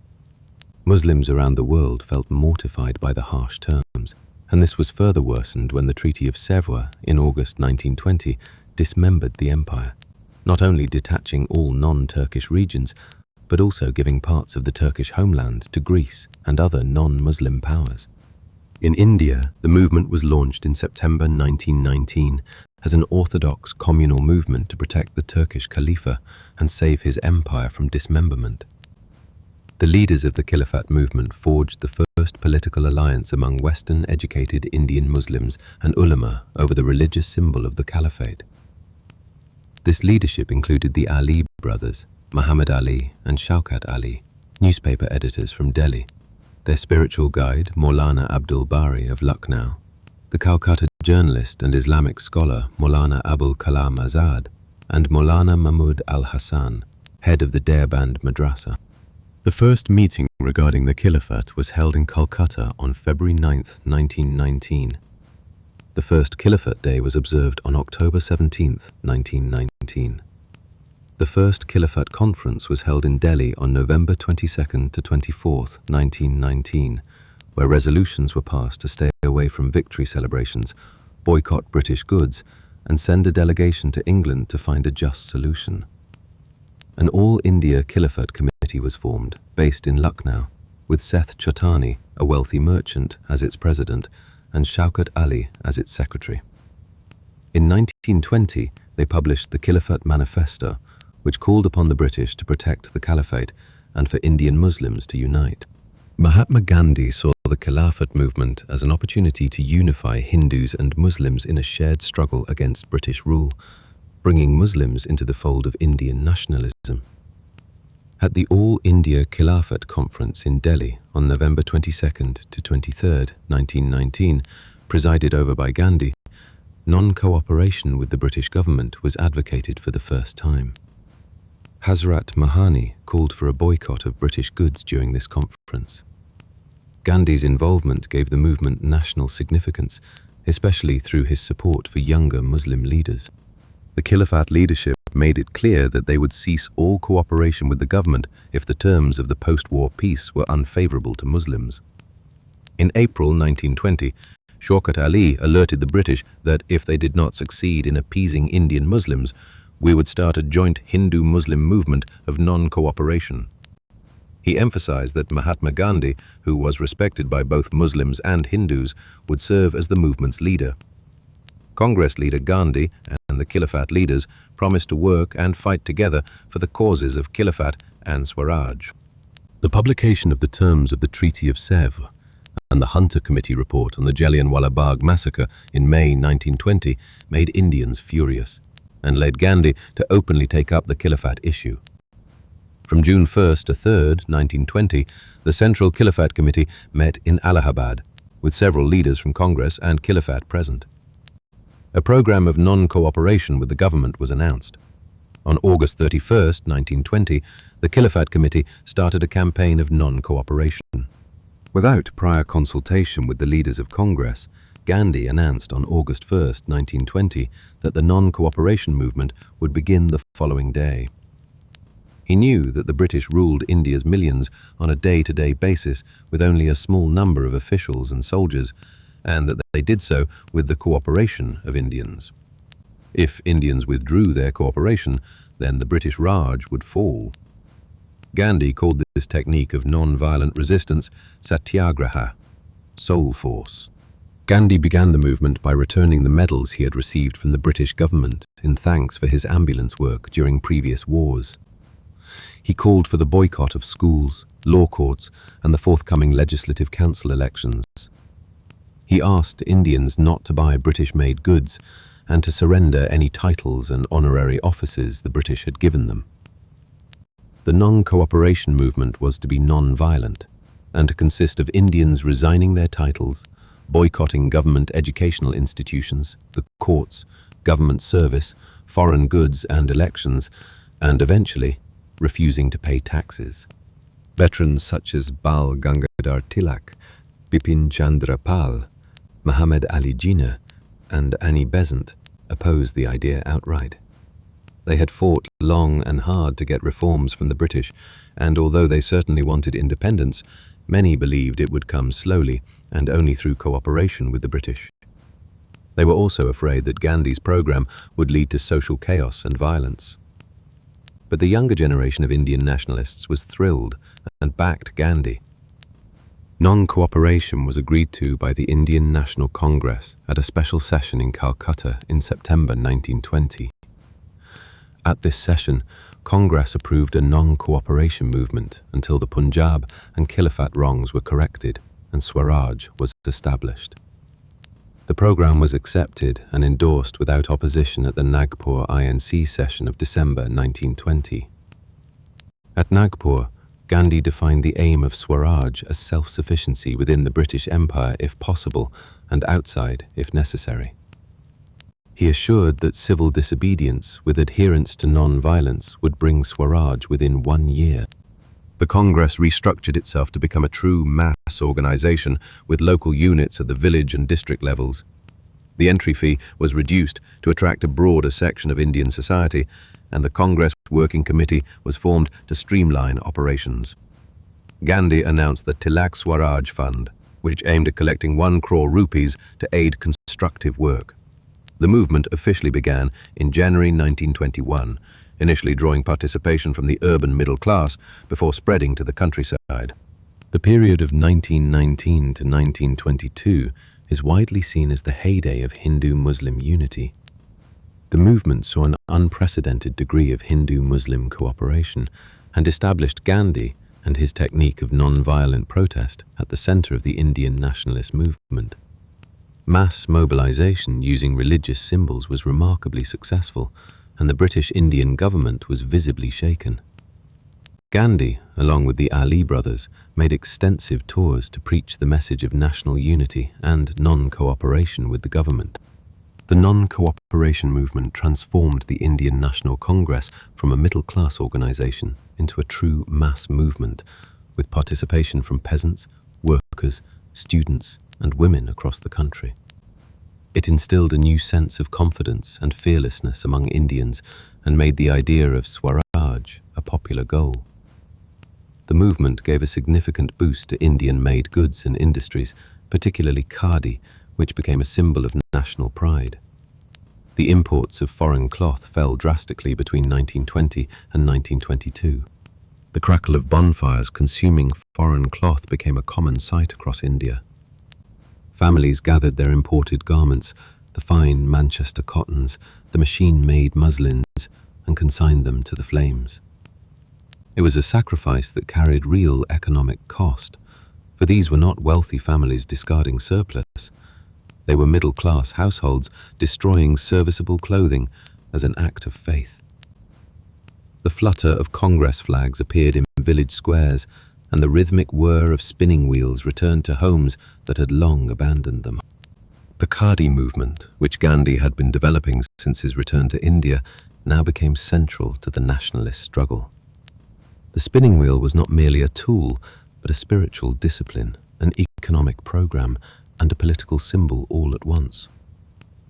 Muslims around the world felt mortified by the harsh terms, and this was further worsened when the Treaty of Sèvres in August 1920 dismembered the empire, not only detaching all non-Turkish regions, but also giving parts of the Turkish homeland to Greece and other non-Muslim powers. In India, the movement was launched in September 1919 as an orthodox communal movement to protect the Turkish Khalifa and save his empire from dismemberment. The leaders of the Khilafat movement forged the first political alliance among Western-educated Indian Muslims and ulama over the religious symbol of the Caliphate. This leadership included the Ali brothers, Muhammad Ali and Shaukat Ali, newspaper editors from Delhi, their spiritual guide, Maulana Abdul Bari of Lucknow, the Calcutta journalist and Islamic scholar Maulana Abul Kalam Azad, and Maulana Mahmud al-Hassan, head of the Deoband Madrasa. The first meeting regarding the Khilafat was held in Calcutta on February 9, 1919. The first Khilafat Day was observed on October 17, 1919. The first Khilafat Conference was held in Delhi on November 22 to 24, 1919, where resolutions were passed to stay away from victory celebrations, boycott British goods, and send a delegation to England to find a just solution. An All-India Khilafat Committee was formed, based in Lucknow, with Seth Chotani, a wealthy merchant, as its president, and Shaukat Ali as its secretary. In 1920, they published the Khilafat Manifesto, which called upon the British to protect the Caliphate and for Indian Muslims to unite. Mahatma Gandhi saw the Khilafat movement as an opportunity to unify Hindus and Muslims in a shared struggle against British rule, bringing Muslims into the fold of Indian nationalism. At the All-India Khilafat Conference in Delhi on November 22 to 23, 1919, presided over by Gandhi, non-cooperation with the British government was advocated for the first time. Hazrat Mahani called for a boycott of British goods during this conference. Gandhi's involvement gave the movement national significance, especially through his support for younger Muslim leaders. The Khilafat leadership made it clear that they would cease all cooperation with the government if the terms of the post-war peace were unfavorable to Muslims. In April 1920, Shaukat Ali alerted the British that if they did not succeed in appeasing Indian Muslims, we would start a joint Hindu-Muslim movement of non-cooperation. He emphasized that Mahatma Gandhi, who was respected by both Muslims and Hindus, would serve as the movement's leader. Congress leader Gandhi and the Khilafat leaders promised to work and fight together for the causes of Khilafat and Swaraj. The publication of the terms of the Treaty of Sèvres and the Hunter Committee report on the Jallianwala Bagh massacre in May 1920 made Indians furious and led Gandhi to openly take up the Khilafat issue. From June 1 to 3, 1920, the Central Khilafat Committee met in Allahabad, with several leaders from Congress and Khilafat present. A program of non-cooperation with the government was announced. On August 31, 1920, the Khilafat Committee started a campaign of non-cooperation. Without prior consultation with the leaders of Congress, Gandhi announced on August 1, 1920, that the non-cooperation movement would begin the following day. He knew that the British ruled India's millions on a day-to-day basis with only a small number of officials and soldiers, and that they did so with the cooperation of Indians. If Indians withdrew their cooperation, then the British Raj would fall. Gandhi called this technique of non-violent resistance Satyagraha, soul force. Gandhi began the movement by returning the medals he had received from the British government in thanks for his ambulance work during previous wars. He called for the boycott of schools, law courts, and the forthcoming Legislative Council elections. He asked Indians not to buy British-made goods and to surrender any titles and honorary offices the British had given them. The non-cooperation movement was to be non-violent and to consist of Indians resigning their titles, boycotting government educational institutions, the courts, government service, foreign goods and elections, and eventually refusing to pay taxes. Veterans such as Bal Gangadhar Tilak, Bipin Chandra Pal, Muhammad Ali Jinnah, and Annie Besant opposed the idea outright. They had fought long and hard to get reforms from the British, and although they certainly wanted independence, many believed it would come slowly and only through cooperation with the British. They were also afraid that Gandhi's program would lead to social chaos and violence. But the younger generation of Indian nationalists was thrilled and backed Gandhi. Non-cooperation was agreed to by the Indian National Congress at a special session in Calcutta in September 1920. At this session, Congress approved a non-cooperation movement until the Punjab and Khilafat wrongs were corrected and Swaraj was established. The program was accepted and endorsed without opposition at the Nagpur INC session of December 1920. At Nagpur, Gandhi defined the aim of Swaraj as self-sufficiency within the British Empire if possible and outside if necessary. He assured that civil disobedience with adherence to non-violence would bring Swaraj within 1 year. The Congress restructured itself to become a true mass organization with local units at the village and district levels. The entry fee was reduced to attract a broader section of Indian society, and the Congress Working Committee was formed to streamline operations. Gandhi announced the Tilak Swaraj Fund, which aimed at collecting 1 crore rupees to aid constructive work. The movement officially began in January 1921, initially drawing participation from the urban middle class before spreading to the countryside. The period of 1919 to 1922 is widely seen as the heyday of Hindu-Muslim unity. The movement saw an unprecedented degree of Hindu-Muslim cooperation and established Gandhi and his technique of non-violent protest at the center of the Indian nationalist movement. Mass mobilization using religious symbols was remarkably successful, and the British Indian government was visibly shaken. Gandhi, along with the Ali brothers, made extensive tours to preach the message of national unity and non-cooperation with the government. The non-cooperation movement transformed the Indian National Congress from a middle-class organization into a true mass movement, with participation from peasants, workers, students, and women across the country. It instilled a new sense of confidence and fearlessness among Indians and made the idea of Swaraj a popular goal. The movement gave a significant boost to Indian-made goods and industries, particularly khadi, which became a symbol of national pride. The imports of foreign cloth fell drastically between 1920 and 1922. The crackle of bonfires consuming foreign cloth became a common sight across India. Families gathered their imported garments, the fine Manchester cottons, the machine-made muslins, and consigned them to the flames. It was a sacrifice that carried real economic cost, for these were not wealthy families discarding surplus. They were middle-class households destroying serviceable clothing as an act of faith. The flutter of Congress flags appeared in village squares, and the rhythmic whir of spinning wheels returned to homes that had long abandoned them. The khadi movement, which Gandhi had been developing since his return to India, now became central to the nationalist struggle. The spinning wheel was not merely a tool, but a spiritual discipline, an economic program, and a political symbol all at once.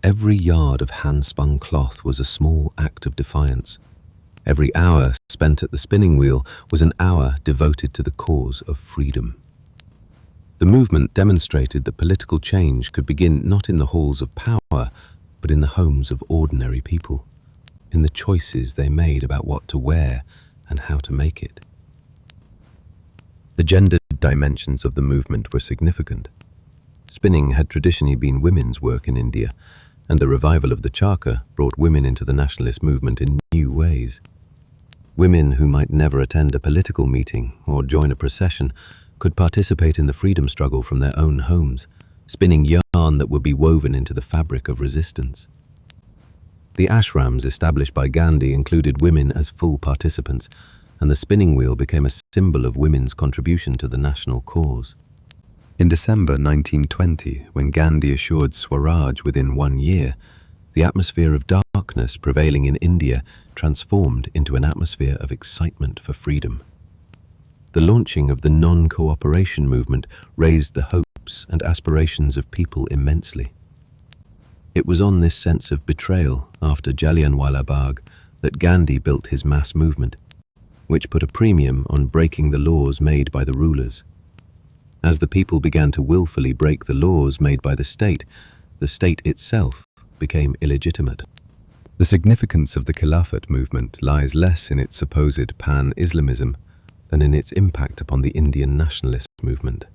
Every yard of hand-spun cloth was a small act of defiance. Every hour spent at the spinning wheel was an hour devoted to the cause of freedom. The movement demonstrated that political change could begin not in the halls of power, but in the homes of ordinary people, in the choices they made about what to wear and how to make it. The gendered dimensions of the movement were significant. Spinning had traditionally been women's work in India, and the revival of the charkha brought women into the nationalist movement in new ways. Women who might never attend a political meeting or join a procession could participate in the freedom struggle from their own homes, spinning yarn that would be woven into the fabric of resistance. The ashrams established by Gandhi included women as full participants, and the spinning wheel became a symbol of women's contribution to the national cause. In December 1920, when Gandhi assured Swaraj within 1 year, the atmosphere of darkness prevailing in India transformed into an atmosphere of excitement for freedom. The launching of the non-cooperation movement raised the hopes and aspirations of people immensely. It was on this sense of betrayal after Jallianwala Bagh that Gandhi built his mass movement, which put a premium on breaking the laws made by the rulers. As the people began to willfully break the laws made by the state itself became illegitimate. The significance of the Khilafat movement lies less in its supposed pan-Islamism than in its impact upon the Indian nationalist movement.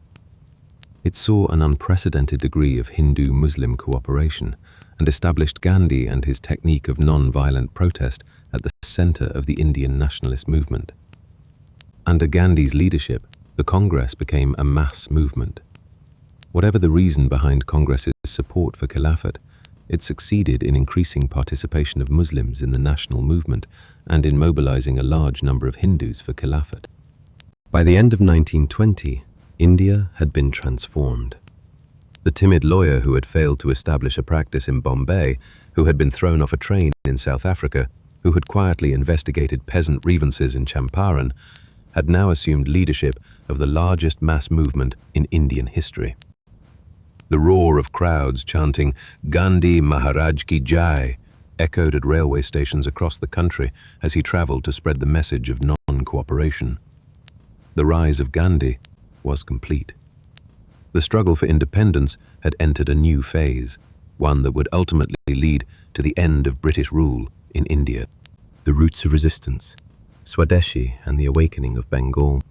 It saw an unprecedented degree of Hindu-Muslim cooperation and established Gandhi and his technique of non-violent protest at the center of the Indian nationalist movement. Under Gandhi's leadership, the Congress became a mass movement. Whatever the reason behind Congress's support for Khilafat, it succeeded in increasing participation of Muslims in the national movement and in mobilizing a large number of Hindus for Khilafat. By the end of 1920, India had been transformed. The timid lawyer who had failed to establish a practice in Bombay, who had been thrown off a train in South Africa, who had quietly investigated peasant grievances in Champaran, had now assumed leadership of the largest mass movement in Indian history. The roar of crowds chanting "Gandhi Maharaj Ki Jai" echoed at railway stations across the country as he traveled to spread the message of non-cooperation. The rise of Gandhi was complete. The struggle for independence had entered a new phase, one that would ultimately lead to the end of British rule in India. The roots of resistance, Swadeshi and the awakening of Bengal.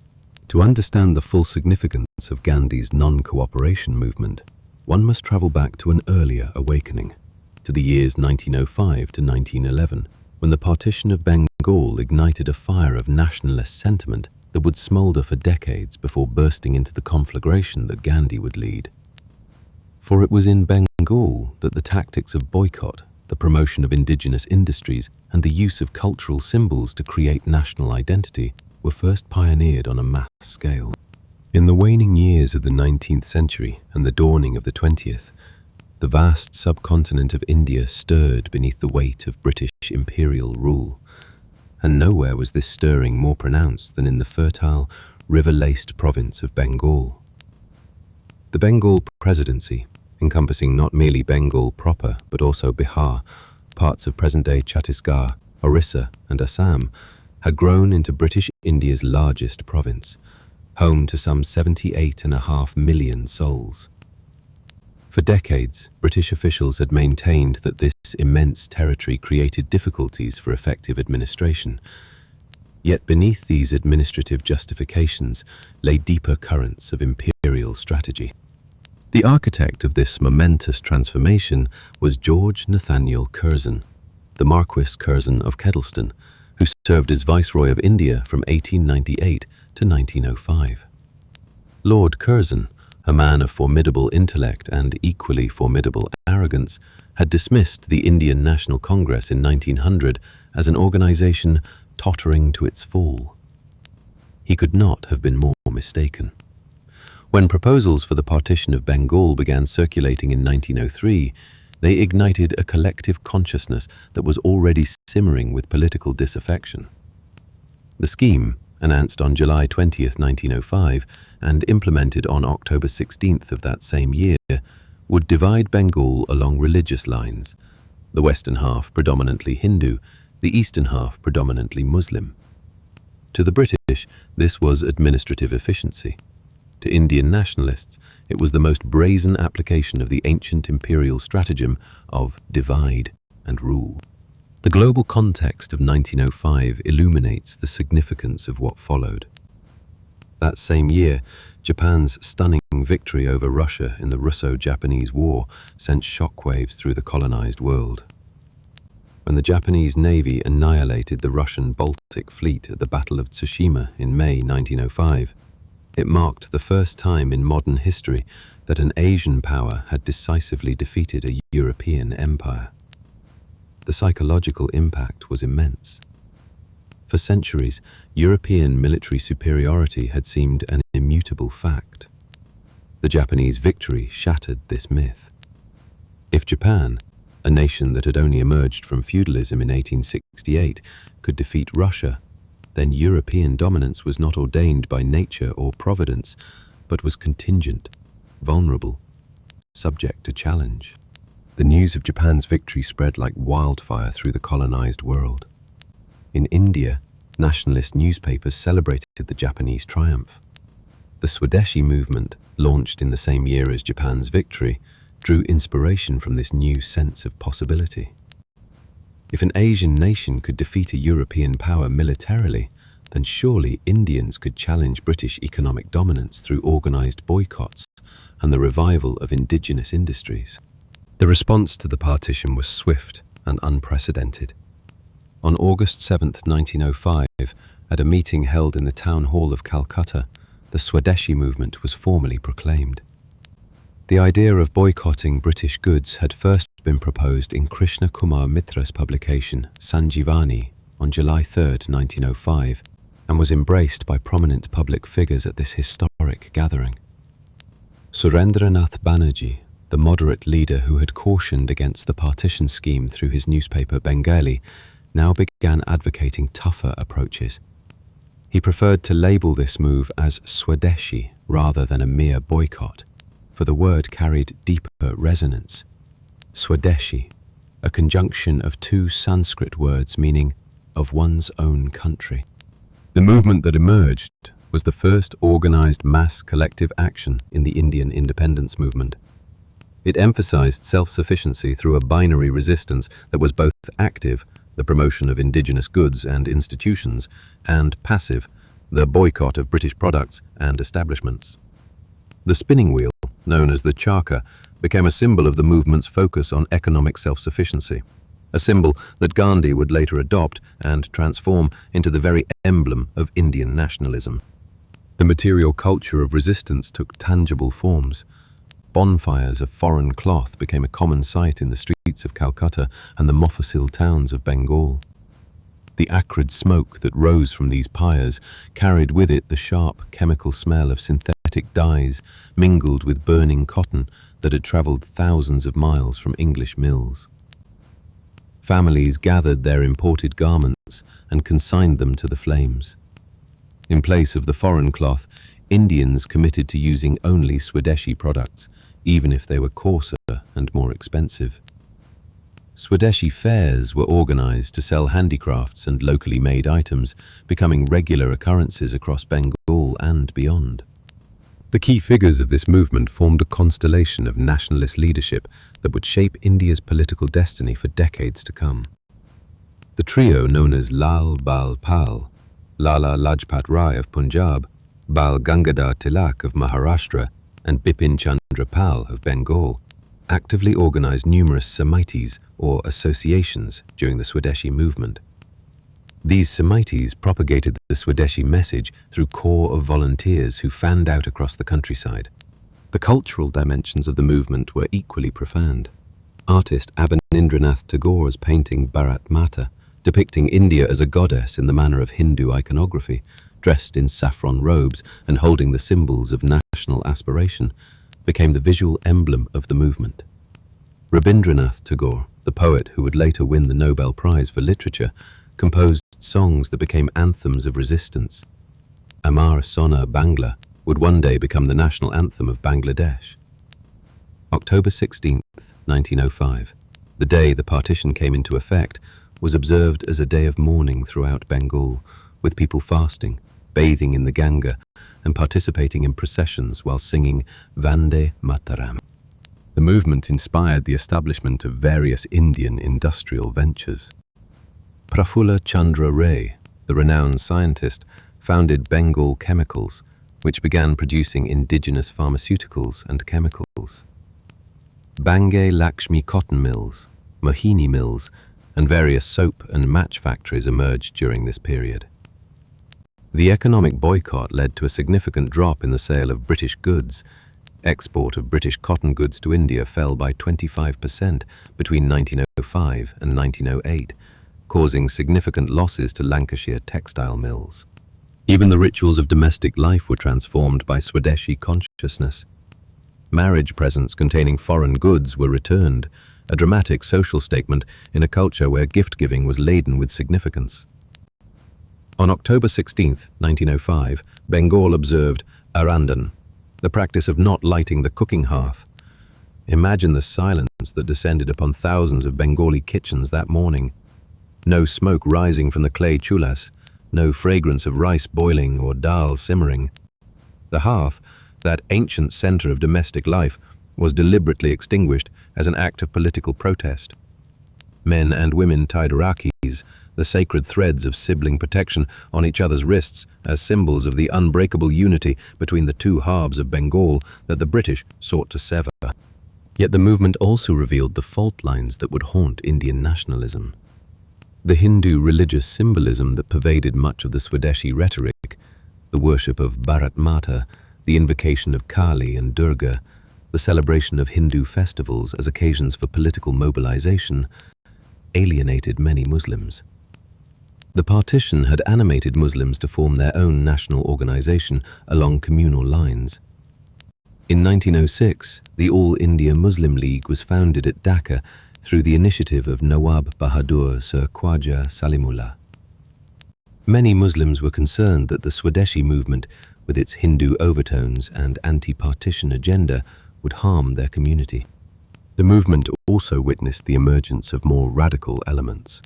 To understand the full significance of Gandhi's non-cooperation movement, one must travel back to an earlier awakening, to the years 1905 to 1911, when the partition of Bengal ignited a fire of nationalist sentiment that would smolder for decades before bursting into the conflagration that Gandhi would lead. For it was in Bengal that the tactics of boycott, the promotion of indigenous industries, and the use of cultural symbols to create national identity were first pioneered on a mass scale. In the waning years of the 19th century and the dawning of the 20th, the vast subcontinent of India stirred beneath the weight of British imperial rule, and nowhere was this stirring more pronounced than in the fertile, river-laced province of Bengal. The Bengal Presidency, encompassing not merely Bengal proper but also Bihar, parts of present-day Chhattisgarh, Orissa and Assam, had grown into British India's largest province, home to some 78.5 million souls. For decades, British officials had maintained that this immense territory created difficulties for effective administration. Yet beneath these administrative justifications lay deeper currents of imperial strategy. The architect of this momentous transformation was George Nathaniel Curzon, the Marquis Curzon of Kedleston, who served as Viceroy of India from 1898 to 1905. Lord Curzon, a man of formidable intellect and equally formidable arrogance, had dismissed the Indian National Congress in 1900 as an organization tottering to its fall. He could not have been more mistaken. When proposals for the partition of Bengal began circulating in 1903, they ignited a collective consciousness that was already simmering with political disaffection. The scheme, announced on July 20, 1905, and implemented on October 16th of that same year, would divide Bengal along religious lines, the western half predominantly Hindu, the eastern half predominantly Muslim. To the British, this was administrative efficiency. To Indian nationalists, it was the most brazen application of the ancient imperial stratagem of divide and rule. The global context of 1905 illuminates the significance of what followed. That same year, Japan's stunning victory over Russia in the Russo-Japanese War sent shockwaves through the colonized world. When the Japanese Navy annihilated the Russian Baltic Fleet at the Battle of Tsushima in May 1905, it marked the first time in modern history that an Asian power had decisively defeated a European empire. The psychological impact was immense. For centuries, European military superiority had seemed an immutable fact. The Japanese victory shattered this myth. If Japan, a nation that had only emerged from feudalism in 1868, could defeat Russia, then European dominance was not ordained by nature or providence, but was contingent, vulnerable, subject to challenge. The news of Japan's victory spread like wildfire through the colonized world. In India, nationalist newspapers celebrated the Japanese triumph. The Swadeshi movement, launched in the same year as Japan's victory, drew inspiration from this new sense of possibility. If an Asian nation could defeat a European power militarily, then surely Indians could challenge British economic dominance through organized boycotts and the revival of indigenous industries. The response to the partition was swift and unprecedented. On August 7, 1905, at a meeting held in the town hall of Calcutta, the Swadeshi movement was formally proclaimed. The idea of boycotting British goods had first been proposed in Krishna Kumar Mitra's publication Sanjivani on July 3, 1905, and was embraced by prominent public figures at this historic gathering. Surendranath Banerjee, the moderate leader who had cautioned against the partition scheme through his newspaper Bengali, now began advocating tougher approaches. He preferred to label this move as Swadeshi rather than a mere boycott, for the word carried deeper resonance. Swadeshi, a conjunction of two Sanskrit words meaning of one's own country. The movement that emerged was the first organized mass collective action in the Indian independence movement. It emphasized self-sufficiency through a binary resistance that was both active, the promotion of indigenous goods and institutions, and passive, the boycott of British products and establishments. The spinning wheel, known as the charkha, became a symbol of the movement's focus on economic self-sufficiency, a symbol that Gandhi would later adopt and transform into the very emblem of Indian nationalism. The material culture of resistance took tangible forms. Bonfires of foreign cloth became a common sight in the streets of Calcutta and the Mofussil towns of Bengal. The acrid smoke that rose from these pyres carried with it the sharp chemical smell of synthetic dyes mingled with burning cotton that had travelled thousands of miles from English mills. Families gathered their imported garments and consigned them to the flames. In place of the foreign cloth, Indians committed to using only Swadeshi products, even if they were coarser and more expensive. Swadeshi fairs were organized to sell handicrafts and locally made items, becoming regular occurrences across Bengal and beyond. The key figures of this movement formed a constellation of nationalist leadership that would shape India's political destiny for decades to come. The trio known as Lal Bal Pal, Lala Lajpat Rai of Punjab, Bal Gangadhar Tilak of Maharashtra, and Bipin Chandra Pal of Bengal, actively organized numerous Samitis or associations during the Swadeshi movement. These Samitis propagated the Swadeshi message through corps of volunteers who fanned out across the countryside. The cultural dimensions of the movement were equally profound. Artist Abanindranath Tagore's painting Bharat Mata, depicting India as a goddess in the manner of Hindu iconography, dressed in saffron robes and holding the symbols of national aspiration, became the visual emblem of the movement. Rabindranath Tagore, the poet who would later win the Nobel Prize for Literature, composed songs that became anthems of resistance. Amar Sona Bangla would one day become the national anthem of Bangladesh. October 16, 1905, the day the partition came into effect, was observed as a day of mourning throughout Bengal, with people fasting, bathing in the Ganga, and participating in processions while singing Vande Mataram. The movement inspired the establishment of various Indian industrial ventures. Prafulla Chandra Ray, the renowned scientist, founded Bengal Chemicals, which began producing indigenous pharmaceuticals and chemicals. Bangay Lakshmi cotton mills, Mohini mills, and various soap and match factories emerged during this period. The economic boycott led to a significant drop in the sale of British goods. Export of British cotton goods to India fell by 25% between 1905 and 1908, causing significant losses to Lancashire textile mills. Even the rituals of domestic life were transformed by Swadeshi consciousness. Marriage presents containing foreign goods were returned, a dramatic social statement in a culture where gift-giving was laden with significance. On October 16, 1905, Bengal observed Arandan, the practice of not lighting the cooking hearth. Imagine the silence that descended upon thousands of Bengali kitchens that morning. No smoke rising from the clay chulas, no fragrance of rice boiling or dal simmering. The hearth, that ancient center of domestic life, was deliberately extinguished as an act of political protest. Men and women tied rakis, the sacred threads of sibling protection, on each other's wrists as symbols of the unbreakable unity between the two halves of Bengal that the British sought to sever. Yet the movement also revealed the fault lines that would haunt Indian nationalism. The Hindu religious symbolism that pervaded much of the Swadeshi rhetoric, the worship of Bharat Mata, the invocation of Kali and Durga, the celebration of Hindu festivals as occasions for political mobilization, alienated many Muslims. The partition had animated Muslims to form their own national organization along communal lines. In 1906, the All India Muslim League was founded at Dhaka through the initiative of Nawab Bahadur Sir Khwaja Salimullah. Many Muslims were concerned that the Swadeshi movement, with its Hindu overtones and anti-partition agenda, would harm their community. The movement also witnessed the emergence of more radical elements.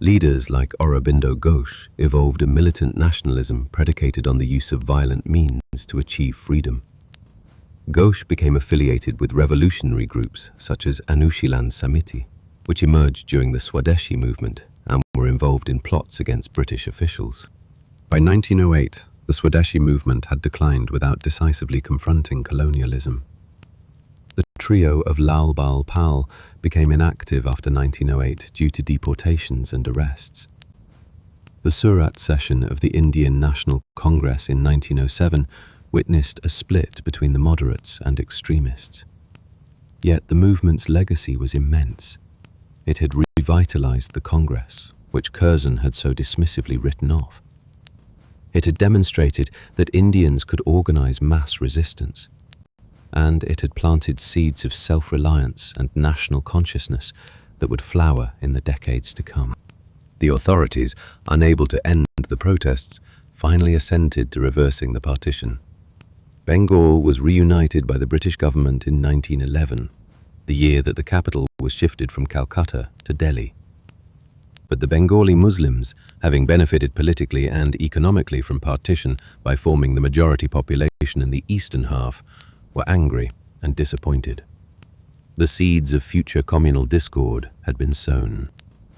Leaders like Aurobindo Ghosh evolved a militant nationalism predicated on the use of violent means to achieve freedom. Ghosh became affiliated with revolutionary groups such as Anushilan Samiti, which emerged during the Swadeshi movement and were involved in plots against British officials. By 1908, the Swadeshi movement had declined without decisively confronting colonialism. The trio of Lal Bal Pal became inactive after 1908 due to deportations and arrests. The Surat session of the Indian National Congress in 1907 witnessed a split between the moderates and extremists. Yet the movement's legacy was immense. It had revitalized the Congress, which Curzon had so dismissively written off. It had demonstrated that Indians could organize mass resistance, and it had planted seeds of self-reliance and national consciousness that would flower in the decades to come. The authorities, unable to end the protests, finally assented to reversing the partition. Bengal was reunited by the British government in 1911, the year that the capital was shifted from Calcutta to Delhi. But the Bengali Muslims, having benefited politically and economically from partition by forming the majority population in the eastern half, were angry and disappointed. The seeds of future communal discord had been sown.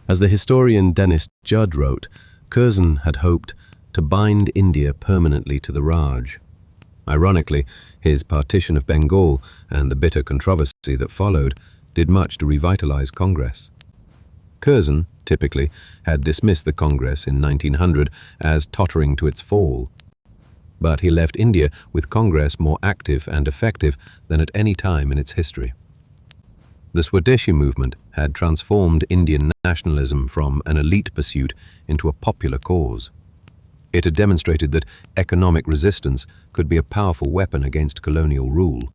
As the historian Dennis Judd wrote, Curzon had hoped to bind India permanently to the Raj. Ironically, his partition of Bengal and the bitter controversy that followed did much to revitalize Congress. Curzon, typically, had dismissed the Congress in 1900 as tottering to its fall. But he left India with Congress more active and effective than at any time in its history. The Swadeshi movement had transformed Indian nationalism from an elite pursuit into a popular cause. It had demonstrated that economic resistance could be a powerful weapon against colonial rule,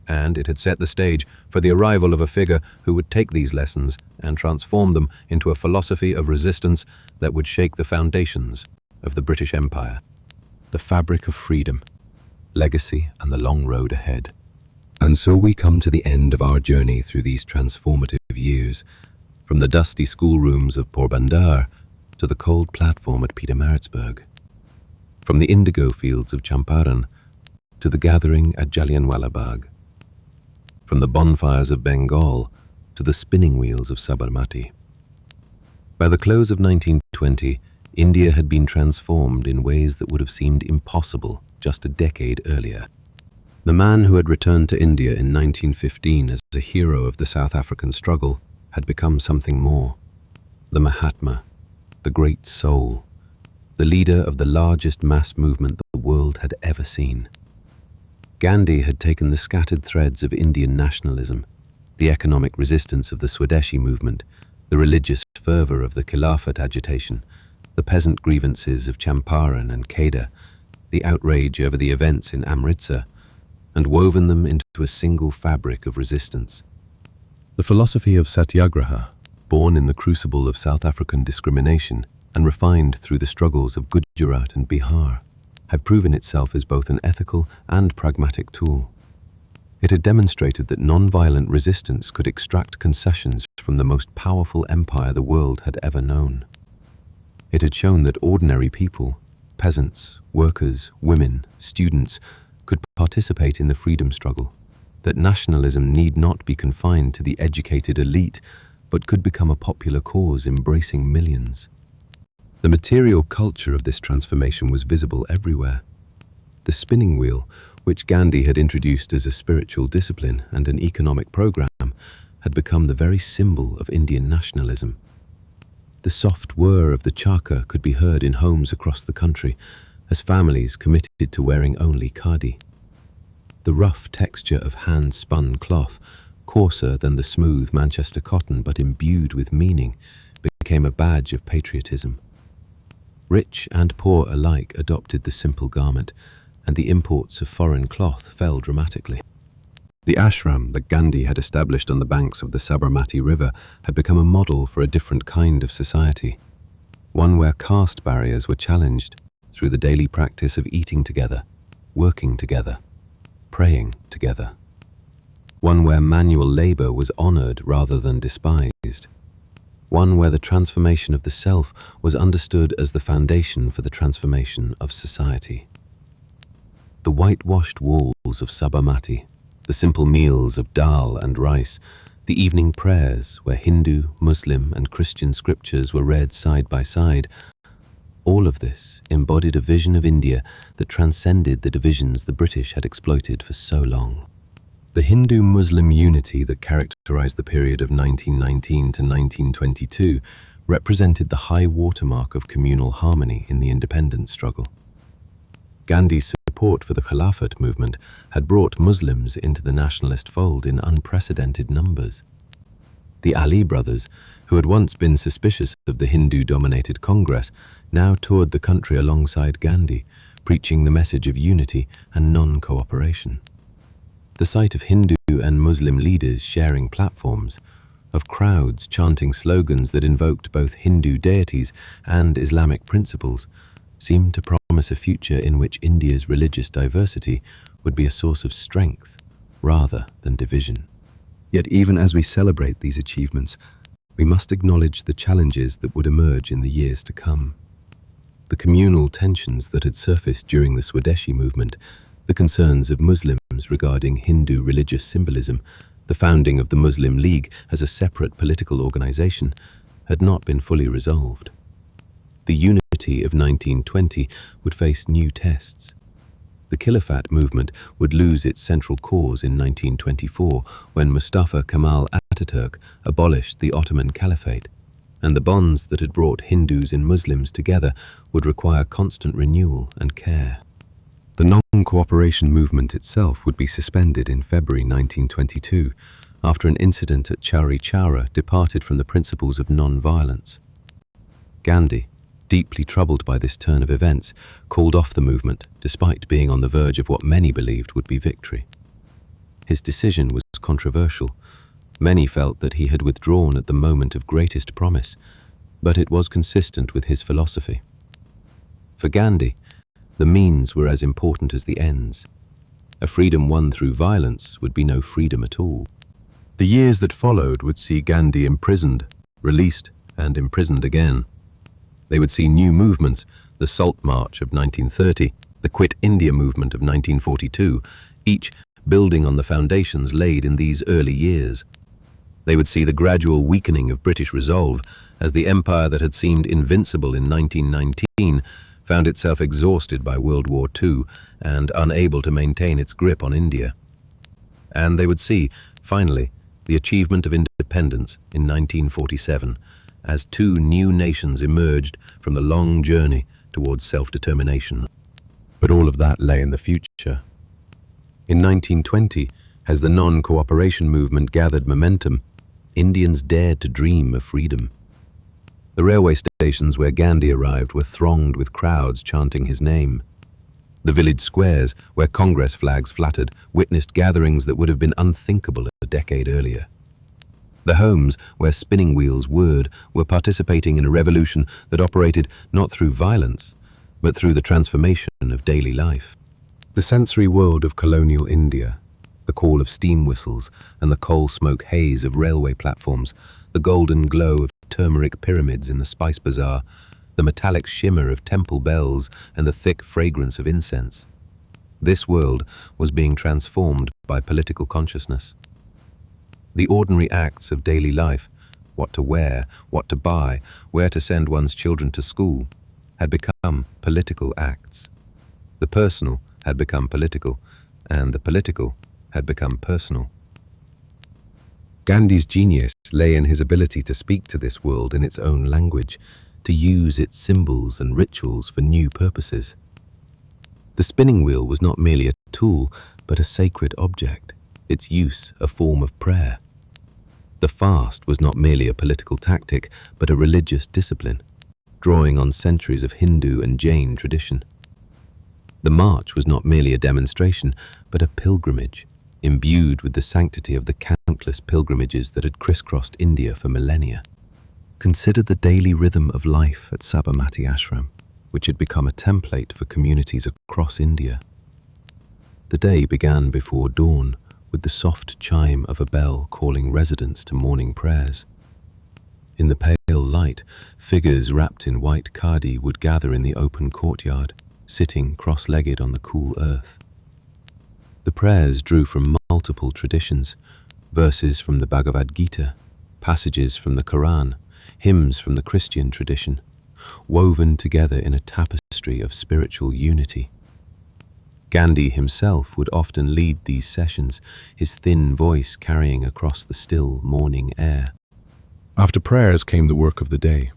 and it had set the stage for the arrival of a figure who would take these lessons and transform them into a philosophy of resistance that would shake the foundations of the British Empire. The fabric of freedom, legacy, and the long road ahead. And so we come to the end of our journey through these transformative years, from the dusty schoolrooms of Porbandar to the cold platform at Pietermaritzburg, from the indigo fields of Champaran to the gathering at Jallianwala Bagh, from the bonfires of Bengal to the spinning wheels of Sabarmati. By the close of 1920, India had been transformed in ways that would have seemed impossible just a decade earlier. The man who had returned to India in 1915 as a hero of the South African struggle had become something more. The Mahatma, the great soul, the leader of the largest mass movement the world had ever seen. Gandhi had taken the scattered threads of Indian nationalism, the economic resistance of the Swadeshi movement, the religious fervor of the Khilafat agitation, the peasant grievances of Champaran and Kheda, the outrage over the events in Amritsar, and woven them into a single fabric of resistance. The philosophy of Satyagraha, born in the crucible of South African discrimination and refined through the struggles of Gujarat and Bihar, had proven itself as both an ethical and pragmatic tool. It had demonstrated that non-violent resistance could extract concessions from the most powerful empire the world had ever known. It had shown that ordinary people, peasants, workers, women, students, could participate in the freedom struggle, that nationalism need not be confined to the educated elite, but could become a popular cause embracing millions. The material culture of this transformation was visible everywhere. The spinning wheel, which Gandhi had introduced as a spiritual discipline and an economic program, had become the very symbol of Indian nationalism. The soft whir of the charkha could be heard in homes across the country as families committed to wearing only khadi. The rough texture of hand-spun cloth, coarser than the smooth Manchester cotton but imbued with meaning, became a badge of patriotism. Rich and poor alike adopted the simple garment, and the imports of foreign cloth fell dramatically. The ashram that Gandhi had established on the banks of the Sabarmati River had become a model for a different kind of society, one where caste barriers were challenged through the daily practice of eating together, working together, praying together, one where manual labor was honored rather than despised, one where the transformation of the self was understood as the foundation for the transformation of society. The whitewashed walls of Sabarmati, the simple meals of dal and rice, the evening prayers where Hindu, Muslim and Christian scriptures were read side by side, all of this embodied a vision of India that transcended the divisions the British had exploited for so long. The Hindu-Muslim unity that characterized the period of 1919 to 1922 represented the high watermark of communal harmony in the independence struggle. Gandhi's support for the Khilafat movement had brought Muslims into the nationalist fold in unprecedented numbers. The Ali brothers, who had once been suspicious of the Hindu-dominated Congress, now toured the country alongside Gandhi, preaching the message of unity and non-cooperation. The sight of Hindu and Muslim leaders sharing platforms, of crowds chanting slogans that invoked both Hindu deities and Islamic principles, seemed to promise a future in which India's religious diversity would be a source of strength rather than division. Yet even as we celebrate these achievements, we must acknowledge the challenges that would emerge in the years to come. The communal tensions that had surfaced during the Swadeshi movement, the concerns of Muslims regarding Hindu religious symbolism, the founding of the Muslim League as a separate political organization, had not been fully resolved. The unity of 1920 would face new tests. The Khilafat movement would lose its central cause in 1924 when Mustafa Kemal Ataturk abolished the Ottoman Caliphate, and the bonds that had brought Hindus and Muslims together would require constant renewal and care. The non-cooperation movement itself would be suspended in February 1922 after an incident at Chauri Chaura departed from the principles of non-violence. Gandhi, deeply troubled by this turn of events, called off the movement despite being on the verge of what many believed would be victory. His decision was controversial. Many felt that he had withdrawn at the moment of greatest promise, but it was consistent with his philosophy. For Gandhi, the means were as important as the ends. A freedom won through violence would be no freedom at all. The years that followed would see Gandhi imprisoned, released, and imprisoned again. They would see new movements, the Salt March of 1930, the Quit India movement of 1942, each building on the foundations laid in these early years. They would see the gradual weakening of British resolve as the empire that had seemed invincible in 1919 found itself exhausted by World War II and unable to maintain its grip on India. And they would see, finally, the achievement of independence in 1947 as two new nations emerged from the long journey towards self-determination. But all of that lay in the future. In 1920, as the non-cooperation movement gathered momentum, Indians dared to dream of freedom. The railway stations where Gandhi arrived were thronged with crowds chanting his name. The village squares, where Congress flags fluttered, witnessed gatherings that would have been unthinkable a decade earlier. The homes, where spinning wheels whirred, were participating in a revolution that operated not through violence, but through the transformation of daily life. The sensory world of colonial India, the call of steam whistles and the coal smoke haze of railway platforms, the golden glow of turmeric pyramids in the spice bazaar, the metallic shimmer of temple bells and the thick fragrance of incense. This world was being transformed by political consciousness. The ordinary acts of daily life, what to wear, what to buy, where to send one's children to school, had become political acts. The personal had become political, and the political had become personal. Gandhi's genius lay in his ability to speak to this world in its own language, to use its symbols and rituals for new purposes. The spinning wheel was not merely a tool, but a sacred object, its use a form of prayer. The fast was not merely a political tactic, but a religious discipline, drawing on centuries of Hindu and Jain tradition. The march was not merely a demonstration, but a pilgrimage, imbued with the sanctity of the countless pilgrimages that had crisscrossed India for millennia. Consider the daily rhythm of life at Sabarmati Ashram, which had become a template for communities across India. The day began before dawn, with the soft chime of a bell calling residents to morning prayers. In the pale light, figures wrapped in white khadi would gather in the open courtyard, sitting cross-legged on the cool earth. The prayers drew from multiple traditions, verses from the Bhagavad Gita, passages from the Quran, hymns from the Christian tradition, woven together in a tapestry of spiritual unity. Gandhi himself would often lead these sessions, his thin voice carrying across the still morning air. After prayers came the work of the day.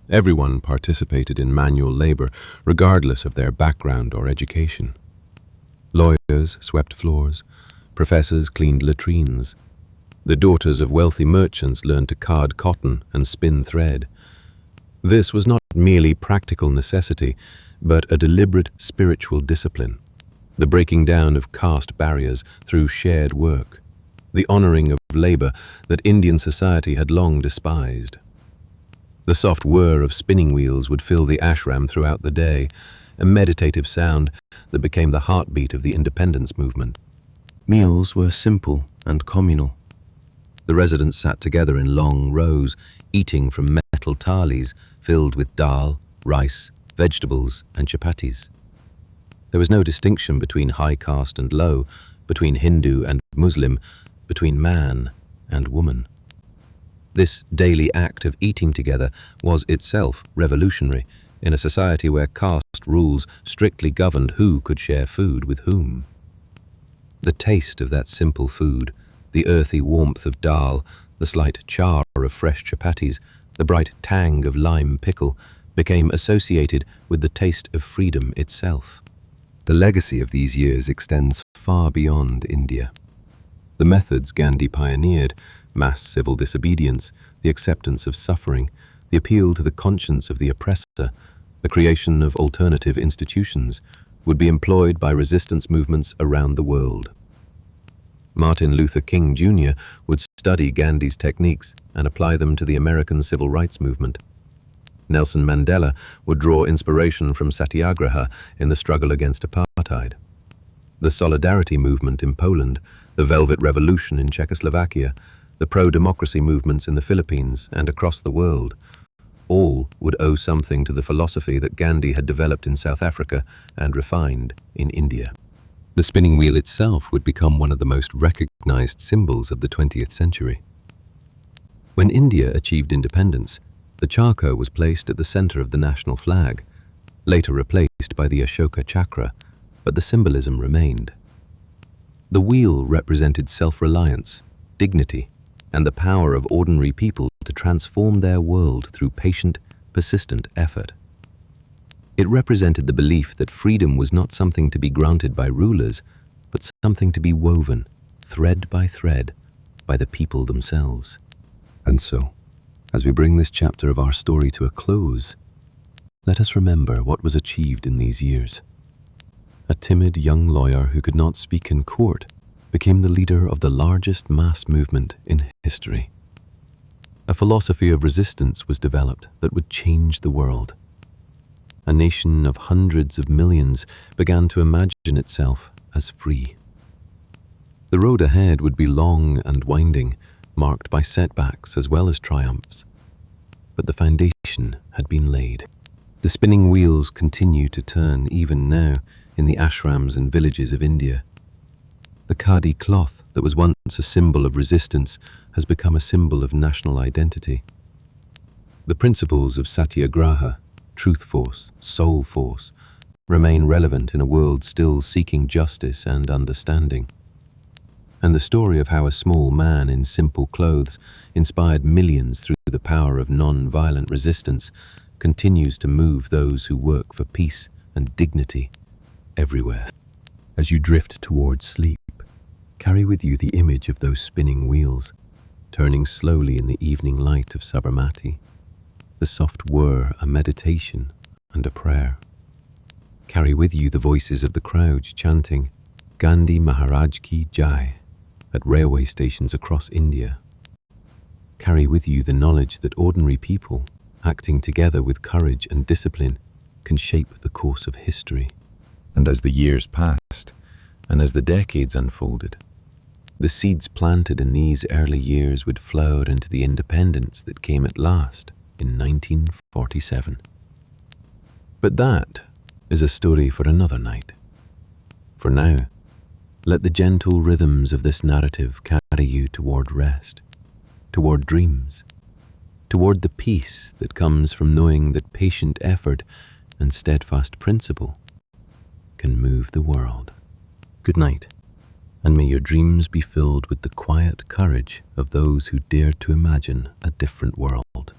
Everyone participated in manual labor, regardless of their background or education. Lawyers swept floors, professors cleaned latrines. The daughters of wealthy merchants learned to card cotton and spin thread. This was not merely practical necessity, but a deliberate spiritual discipline, the breaking down of caste barriers through shared work, the honoring of labor that Indian society had long despised. The soft whir of spinning wheels would fill the ashram throughout the day, a meditative sound that became the heartbeat of the independence movement. Meals were simple and communal. The residents sat together in long rows, eating from metal thalis filled with dal, rice, vegetables, and chapatis. There was no distinction between high caste and low, between Hindu and Muslim, between man and woman. This daily act of eating together was itself revolutionary in a society where caste rules strictly governed who could share food with whom. The taste of that simple food, the earthy warmth of dal, the slight char of fresh chapatis, the bright tang of lime pickle, became associated with the taste of freedom itself. The legacy of these years extends far beyond India. The methods Gandhi pioneered, mass civil disobedience, the acceptance of suffering, the appeal to the conscience of the oppressor, the creation of alternative institutions, would be employed by resistance movements around the world. Martin Luther King Jr. would study Gandhi's techniques and apply them to the American civil rights movement. Nelson Mandela would draw inspiration from Satyagraha in the struggle against apartheid. The Solidarity movement in Poland, the Velvet Revolution in Czechoslovakia, the pro-democracy movements in the Philippines and across the world, all would owe something to the philosophy that Gandhi had developed in South Africa and refined in India. The spinning wheel itself would become one of the most recognized symbols of the 20th century. When India achieved independence, the charkha was placed at the center of the national flag, later replaced by the Ashoka chakra, but the symbolism remained. The wheel represented self-reliance, dignity, and the power of ordinary people to transform their world through patient, persistent effort. It represented the belief that freedom was not something to be granted by rulers, but something to be woven, thread by thread, by the people themselves. And so, as we bring this chapter of our story to a close, let us remember what was achieved in these years. A timid young lawyer who could not speak in court became the leader of the largest mass movement in history. A philosophy of resistance was developed that would change the world. A nation of hundreds of millions began to imagine itself as free. The road ahead would be long and winding, marked by setbacks as well as triumphs. But the foundation had been laid. The spinning wheels continue to turn even now in the ashrams and villages of India. The khadi cloth that was once a symbol of resistance has become a symbol of national identity. The principles of Satyagraha, truth force, soul force, remain relevant in a world still seeking justice and understanding. And the story of how a small man in simple clothes inspired millions through the power of non-violent resistance continues to move those who work for peace and dignity everywhere. As you drift towards sleep, carry with you the image of those spinning wheels, turning slowly in the evening light of Sabarmati, the soft whir a meditation and a prayer. Carry with you the voices of the crowds chanting Gandhi Maharaj Ki Jai at railway stations across India. Carry with you the knowledge that ordinary people, acting together with courage and discipline, can shape the course of history. And as the years passed, and as the decades unfolded, the seeds planted in these early years would flower into the independence that came at last in 1947. But that is a story for another night. For now, let the gentle rhythms of this narrative carry you toward rest, toward dreams, toward the peace that comes from knowing that patient effort and steadfast principle can move the world. Good night, and may your dreams be filled with the quiet courage of those who dare to imagine a different world.